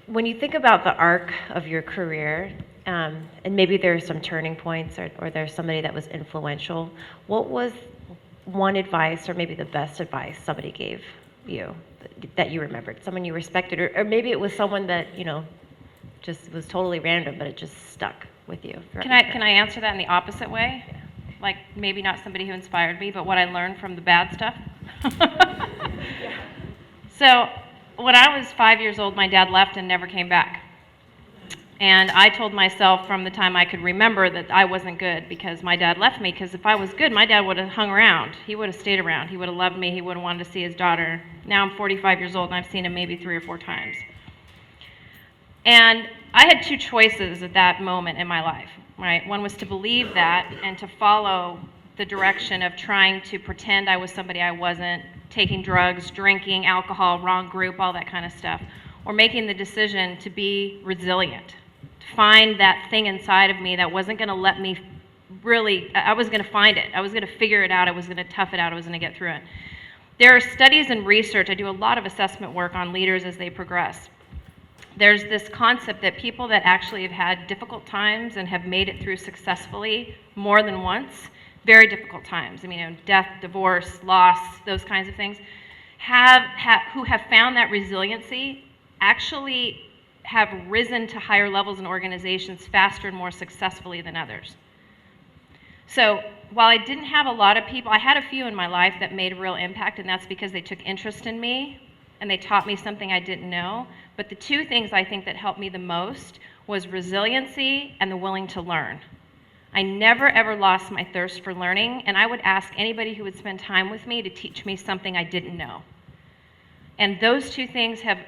when you think about the arc of your career, and maybe there are some turning points, or there's somebody that was influential, what was one advice, or maybe the best advice somebody gave you that you remembered? Someone you respected, or maybe it was someone that, you know, just was totally random, but it just stuck with you. Can I answer that in the opposite way? Like maybe not somebody who inspired me, but what I learned from the bad stuff. So when I was 5 years old, my dad left and never came back. And I told myself from the time I could remember that I wasn't good because my dad left me, because if I was good, my dad would have hung around. He would have stayed around. He would have loved me. He would have wanted to see his daughter. Now I'm 45 years old and I've seen him maybe 3 or 4 times. And I had 2 choices at that moment in my life, right? One was to believe that and to follow the direction of trying to pretend I was somebody I wasn't, taking drugs, drinking, alcohol, wrong group, all that kind of stuff, or making the decision to be resilient, to find that thing inside of me that wasn't going to let me really, I was going to find it. I was going to figure it out. I was going to tough it out. I was going to get through it. There are studies and research. I do a lot of assessment work on leaders as they progress. There's this concept that people that actually have had difficult times and have made it through successfully more than once, very difficult times, I mean, you know, death, divorce, loss, those kinds of things, who have found that resiliency actually have risen to higher levels in organizations faster and more successfully than others. So while I didn't have a lot of people, I had a few in my life that made a real impact, and that's because they took interest in me and they taught me something I didn't know. But the two things I think that helped me the most was resiliency and the willing to learn. I never ever lost my thirst for learning, and I would ask anybody who would spend time with me to teach me something I didn't know. And those two things have,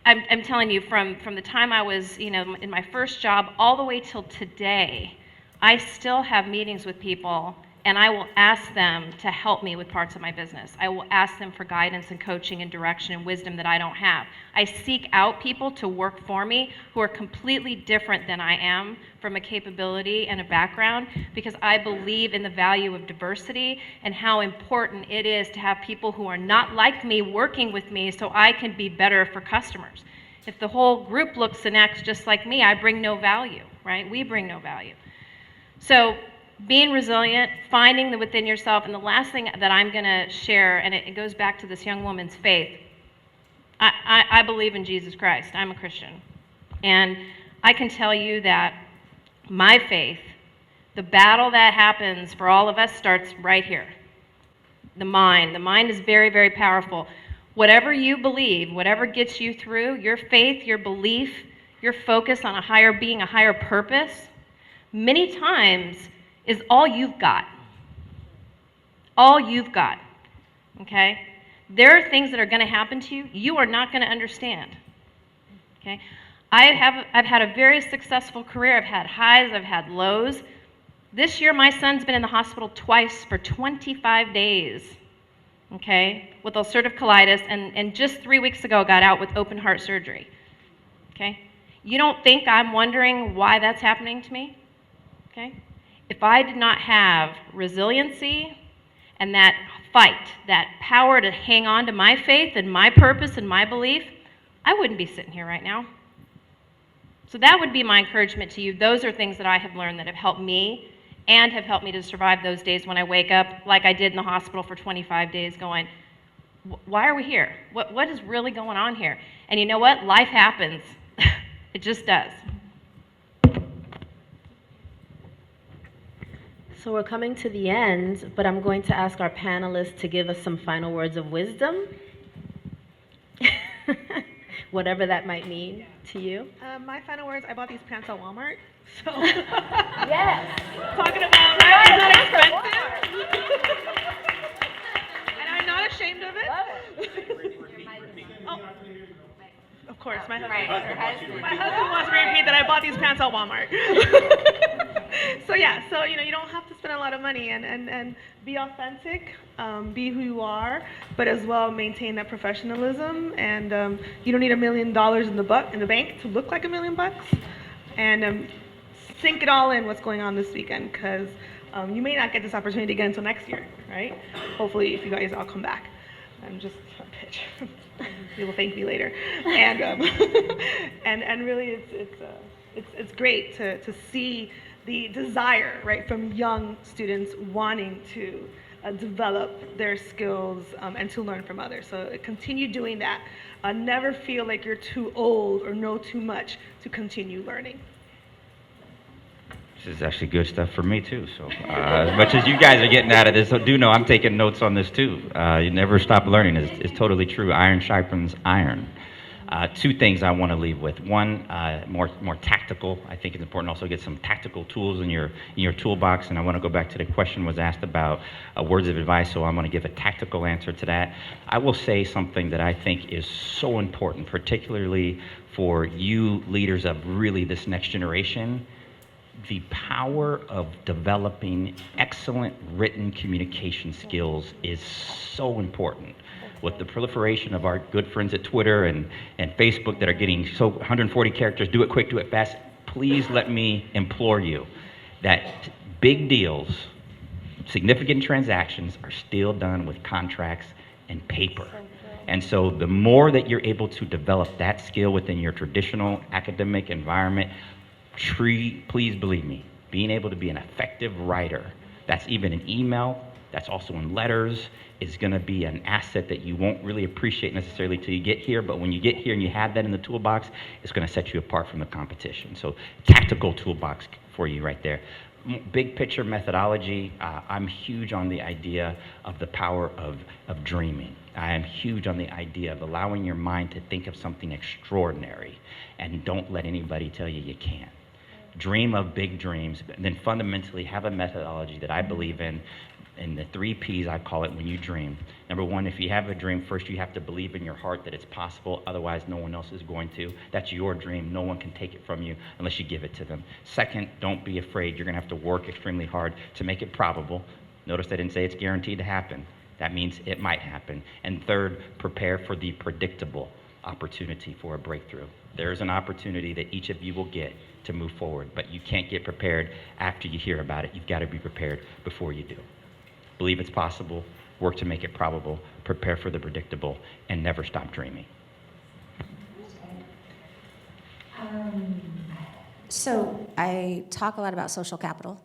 I'm telling you, from the time I was, in my first job all the way till today, I still have meetings with people, and I will ask them to help me with parts of my business. I will ask them for guidance and coaching and direction and wisdom that I don't have. I seek out people to work for me who are completely different than I am from a capability and a background, because I believe in the value of diversity and how important it is to have people who are not like me working with me so I can be better for customers. If the whole group looks and acts just like me, I bring no value, right? We bring no value. So being resilient, finding the within yourself, and the last thing that I'm going to share, and it goes back to this young woman's faith. I believe in Jesus Christ. I'm a Christian. And I can tell you that my faith, the battle that happens for all of us starts right here. The mind. The mind is very, very powerful. Whatever you believe, whatever gets you through, your faith, your belief, your focus on a higher being, a higher purpose, many times is all you've got. All you've got, okay? There are things that are going to happen to you you are not going to understand, okay? I've had a very successful career. I've had highs, I've had lows. This year, my son's been in the hospital twice for 25 days, okay, with ulcerative colitis, and just 3 weeks ago got out with open heart surgery, okay? You don't think I'm wondering why that's happening to me, okay? If I did not have resiliency and that fight, that power to hang on to my faith and my purpose and my belief, I wouldn't be sitting here right now. So that would be my encouragement to you. Those are things that I have learned that have helped me and have helped me to survive those days when I wake up, like I did in the hospital for 25 days, going, why are we here? What is really going on here? And you know what? Life happens. It just does. So we're coming to the end, but I'm going to ask our panelists to give us some final words of wisdom, whatever that might mean to you. My final words, I bought these pants at Walmart. So Yes. talking about, right? It's not expensive. And I'm not ashamed of it. Oh, of course, my husband wants me to repeat that I bought these pants at Walmart. So yeah, so you don't have to spend a lot of money and be authentic, be who you are, but as well maintain that professionalism. And you don't need $1 million in the bank to look like $1 million. And sink it all in what's going on this weekend, because you may not get this opportunity again until next year, right? Hopefully, if you guys all come back. I'm just a pitch. You'll thank me later. And and really, it's great to see the desire, right, from young students wanting to develop their skills and to learn from others. So continue doing that. Never feel like you're too old or know too much to continue learning. This is actually good stuff for me too. So as much as you guys are getting out of this, so do know I'm taking notes on this too. You never stop learning is totally true. Iron sharpens iron. Two things I want to leave with. One, more tactical. I think it's important also to get some tactical tools in your toolbox. And I want to go back to the question was asked about words of advice. So I'm going to give a tactical answer to that. I will say something that I think is so important, particularly for you leaders of really this next generation. The power of developing excellent written communication skills is so important. With the proliferation of our good friends at Twitter and Facebook that are getting so 140 characters, do it quick, do it fast, please let me implore you that big deals, significant transactions are still done with contracts and paper. And so the more that you're able to develop that skill within your traditional academic environment, please believe me, being able to be an effective writer, that's even an email, that's also in letters, is going to be an asset that you won't really appreciate necessarily till you get here, but when you get here and you have that in the toolbox, it's going to set you apart from the competition. So tactical toolbox for you right there. Big picture methodology, I'm huge on the idea of the power of dreaming. I am huge on the idea of allowing your mind to think of something extraordinary, and don't let anybody tell you you can't. Dream of big dreams, and then fundamentally have a methodology that I believe in the 3 Ps, I call it, when you dream. Number 1, if you have a dream, first you have to believe in your heart that it's possible, otherwise no one else is going to. That's your dream. No one can take it from you unless you give it to them. Second, don't be afraid. You're going to have to work extremely hard to make it probable. Notice I didn't say it's guaranteed to happen. That means it might happen. And third, prepare for the predictable opportunity for a breakthrough. There is an opportunity that each of you will get to move forward, but you can't get prepared after you hear about it. You've got to be prepared before you do. Believe it's possible, work to make it probable, prepare for the predictable, and never stop dreaming. So I talk a lot about social capital,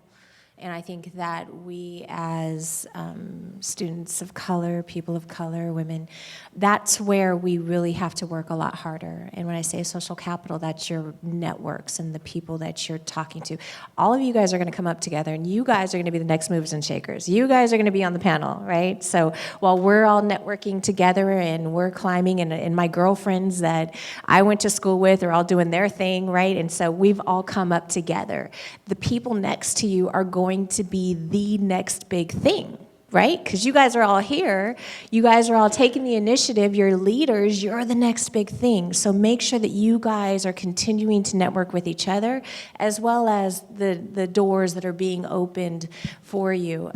and I think that we as students of color, people of color, women, that's where we really have to work a lot harder. And when I say social capital, that's your networks and the people that you're talking to. All of you guys are going to come up together, and you guys are going to be the next movers and shakers. You guys are going to be on the panel, right? So while we're all networking together and we're climbing, and my girlfriends that I went to school with are all doing their thing, right? And so we've all come up together. The people next to you are going to be the next big thing, right? Because you guys are all here. You guys are all taking the initiative. You're leaders. You're the next big thing. So make sure that you guys are continuing to network with each other, as well as the doors that are being opened for you.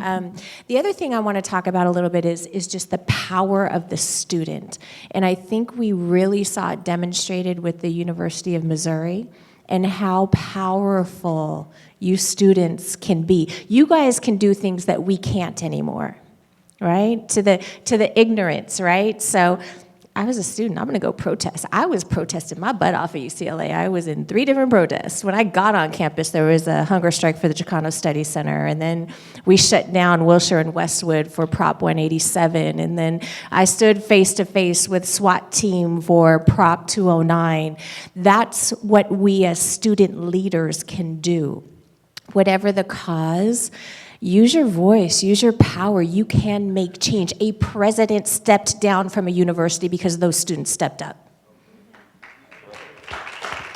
The other thing I want to talk about a little bit is just the power of the student. And I think we really saw it demonstrated with the University of Missouri and how powerful you students can be. You guys can do things that we can't anymore, right? To the ignorance, right? So I was a student, I'm gonna go protest. I was protesting my butt off at UCLA. I was in 3 different protests. When I got on campus, there was a hunger strike for the Chicano Studies Center, and then we shut down Wilshire and Westwood for Prop 187, and then I stood face to face with SWAT team for Prop 209. That's what we as student leaders can do. Whatever the cause, use your voice, use your power. You can make change. A president stepped down from a university because those students stepped up.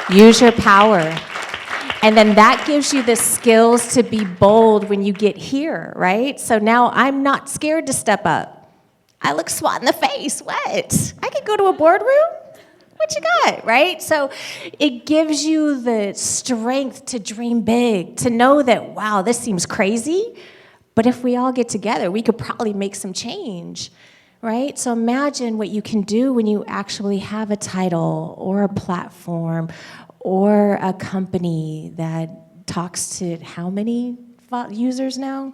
Use your power. And then that gives you the skills to be bold when you get here, right? So now I'm not scared to step up. I look SWAT in the face. What? I could go to a boardroom? What you got, right? So it gives you the strength to dream big, to know that, wow, this seems crazy, but if we all get together, we could probably make some change, right? So imagine what you can do when you actually have a title or a platform or a company that talks to how many users now?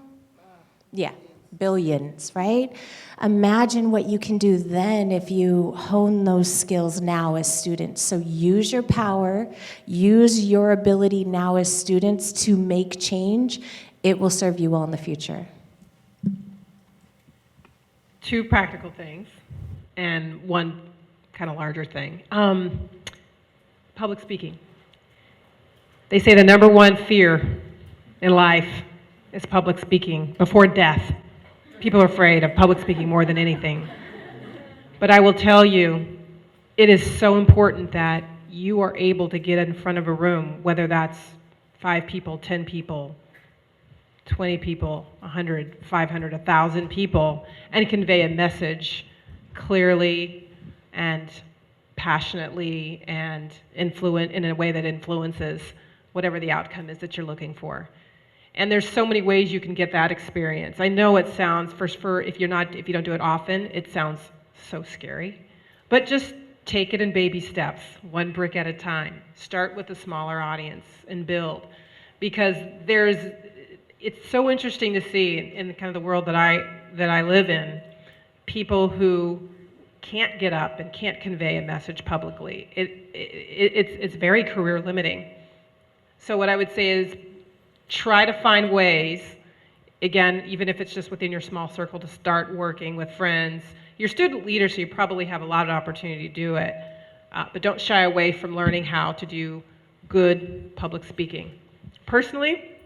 Yeah. Billions, right? Imagine what you can do then if you hone those skills now as students. So use your power, use your ability now as students to make change. It will serve you well in the future. 2 practical things and 1 kind of larger thing. Public speaking. They say the number 1 fear in life is public speaking before death. People are afraid of public speaking more than anything. But I will tell you, it is so important that you are able to get in front of a room, whether that's 5 people, 10 people, 20 people, 100, 500, 1,000 people, and convey a message clearly and passionately and in a way that influences whatever the outcome is that you're looking for. And there's so many ways you can get that experience. I know it sounds, if you don't do it often, it sounds so scary. But just take it in baby steps, 1 brick at a time. Start with a smaller audience and build. Because it's so interesting to see in kind of the world that I live in, people who can't get up and can't convey a message publicly. It's very career limiting. So what I would say is, try to find ways, Again, even if it's just within your small circle, to start working with friends. You're student leader, so you probably have a lot of opportunity to do it. But don't shy away from learning how to do good public speaking. Personally,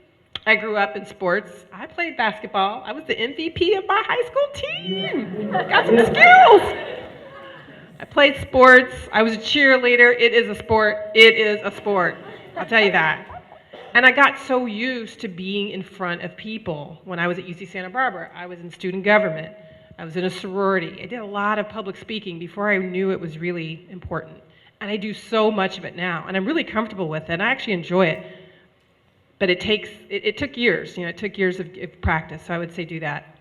I grew up in sports. I played basketball. I was the MVP of my high school team. Got some skills. I played sports. I was a cheerleader. It is a sport. It is a sport. I'll tell you that. And I got so used to being in front of people. When I was at UC Santa Barbara, I was in student government. I was in a sorority. I did a lot of public speaking before I knew it was really important. And I do so much of it now. And I'm really comfortable with it. And I actually enjoy it. But it took years. It took years of practice. So I would say do that.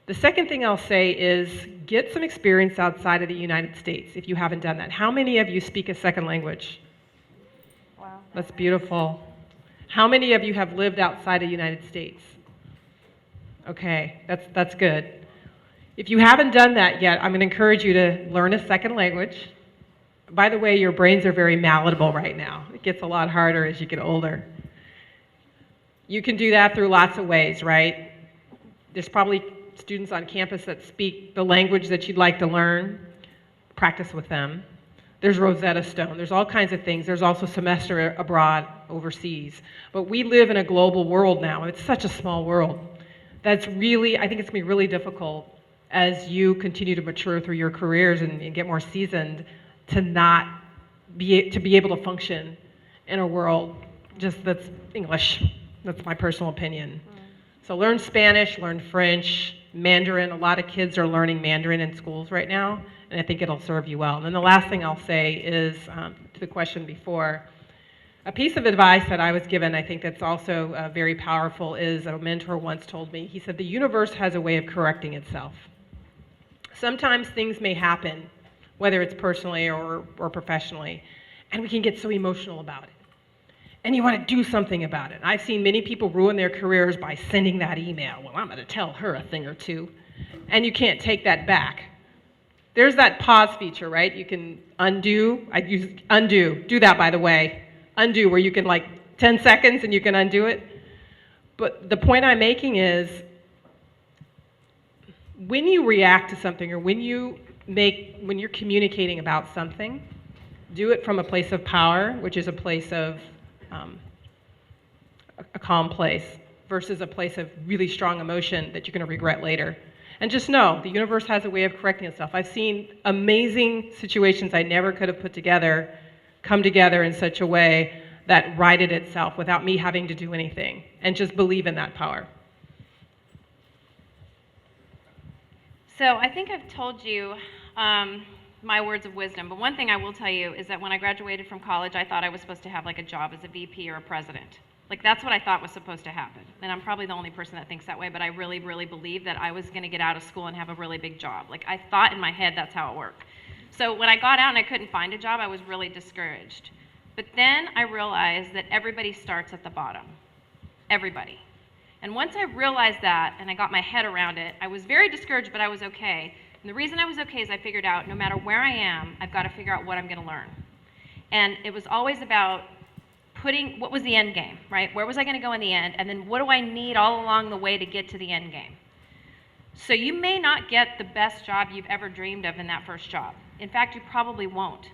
The second thing I'll say is get some experience outside of the United States if you haven't done that. How many of you speak a second language? Wow. That's beautiful. How many of you have lived outside of the United States? Okay, that's good. If you haven't done that yet, I'm going to encourage you to learn a second language. By the way, your brains are very malleable right now. It gets a lot harder as you get older. You can do that through lots of ways, right? There's probably students on campus that speak the language that you'd like to learn. Practice with them. There's Rosetta Stone. There's all kinds of things. There's also semester abroad overseas. But we live in a global world now. It's such a small world. That's really, I think it's going to be really difficult as you continue to mature through your careers and get more seasoned to be able to function in a world just that's English. That's my personal opinion. So learn Spanish, learn French, Mandarin. A lot of kids are learning Mandarin in schools right now, and I think it'll serve you well. And then the last thing I'll say is, to the question before, a piece of advice that I was given, I think that's also very powerful, is a mentor once told me. He said, the universe has a way of correcting itself. Sometimes things may happen, whether it's personally or professionally, and we can get so emotional about it. And you want to do something about it. I've seen many people ruin their careers by sending that email. Well, I'm going to tell her a thing or two. And you can't take that back. There's that pause feature, right? You can undo. I use undo. Do that, by the way. Undo, where you can 10 seconds and you can undo it. But the point I'm making is, when you react to something or when you're communicating about something, do it from a place of power, which is a place of a calm place, versus a place of really strong emotion that you're going to regret later. And just know, the universe has a way of correcting itself. I've seen amazing situations I never could have put together come together in such a way that righted itself without me having to do anything. And just believe in that power. So I think I've told you my words of wisdom, but one thing I will tell you is that when I graduated from college, I thought I was supposed to have a job as a VP or a president. That's what I thought was supposed to happen. And I'm probably the only person that thinks that way, but I really, really believe that I was going to get out of school and have a really big job. I thought in my head that's how it worked. So when I got out and I couldn't find a job, I was really discouraged. But then I realized that everybody starts at the bottom. Everybody. And once I realized that and I got my head around it, I was very discouraged, but I was okay. And the reason I was okay is I figured out no matter where I am, I've got to figure out what I'm going to learn. And it was always about what was the end game, right? Where was I going to go in the end? And then what do I need all along the way to get to the end game? So you may not get the best job you've ever dreamed of in that first job. In fact, you probably won't.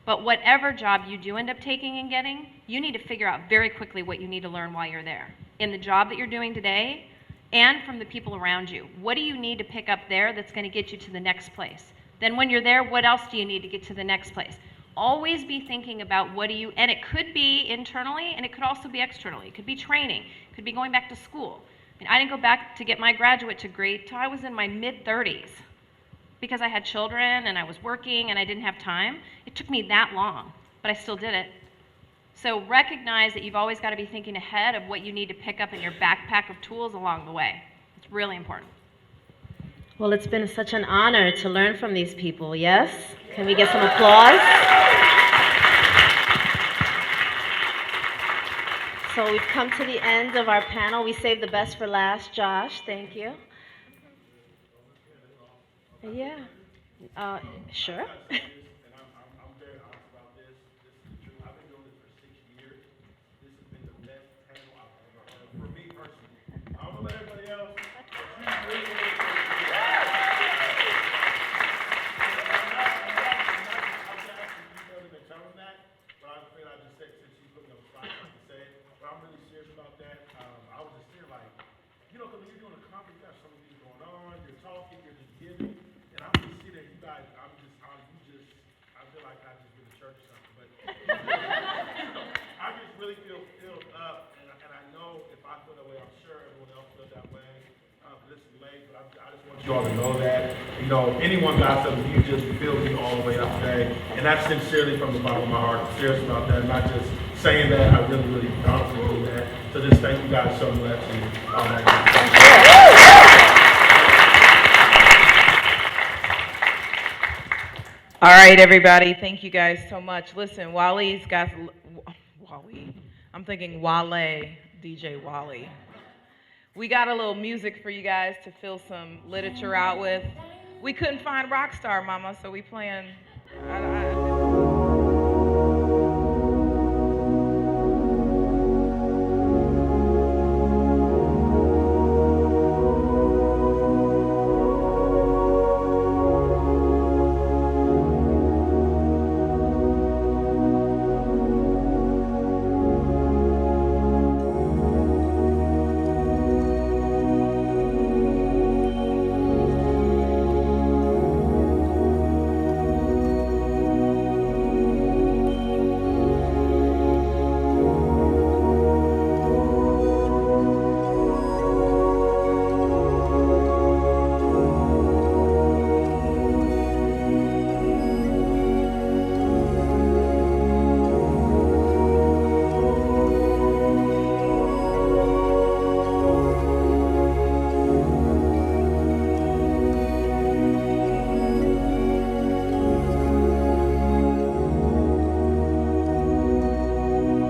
But whatever job you do end up taking and getting, you need to figure out very quickly what you need to learn while you're there. In the job that you're doing today, and from the people around you. What do you need to pick up there that's going to get you to the next place? Then when you're there, what else do you need to get to the next place? Always be thinking about and it could be internally, and it could also be externally. It could be training. It could be going back to school. I didn't go back to get my graduate degree till I was in my mid-30s because I had children and I was working and I didn't have time. It took me that long, but I still did it. So recognize that you've always got to be thinking ahead of what you need to pick up in your backpack of tools along the way. It's really important. Well, it's been such an honor to learn from these people, yes? Can we get some applause? So we've come to the end of our panel. We saved the best for last. Josh, thank you. Yeah. Sure. For me personally, I don't know about everybody else. shirt or something. But I just really feel filled up, and I know if I feel that way, I'm sure everyone else feels that way. This is late, but I just want you all to know that, you know, anyone got something, you just filled me all the way up today, and that's sincerely from the bottom of my heart. I'm serious about that, not just saying that. I really, really honestly mean that. So just thank you guys so much, and all that good stuff. All right, everybody. Thank you guys so much. Listen, Wale's got Wale. I'm thinking Wale, DJ Wale. We got a little music for you guys to fill some literature out with. We couldn't find Rockstar, Mama, so we playing.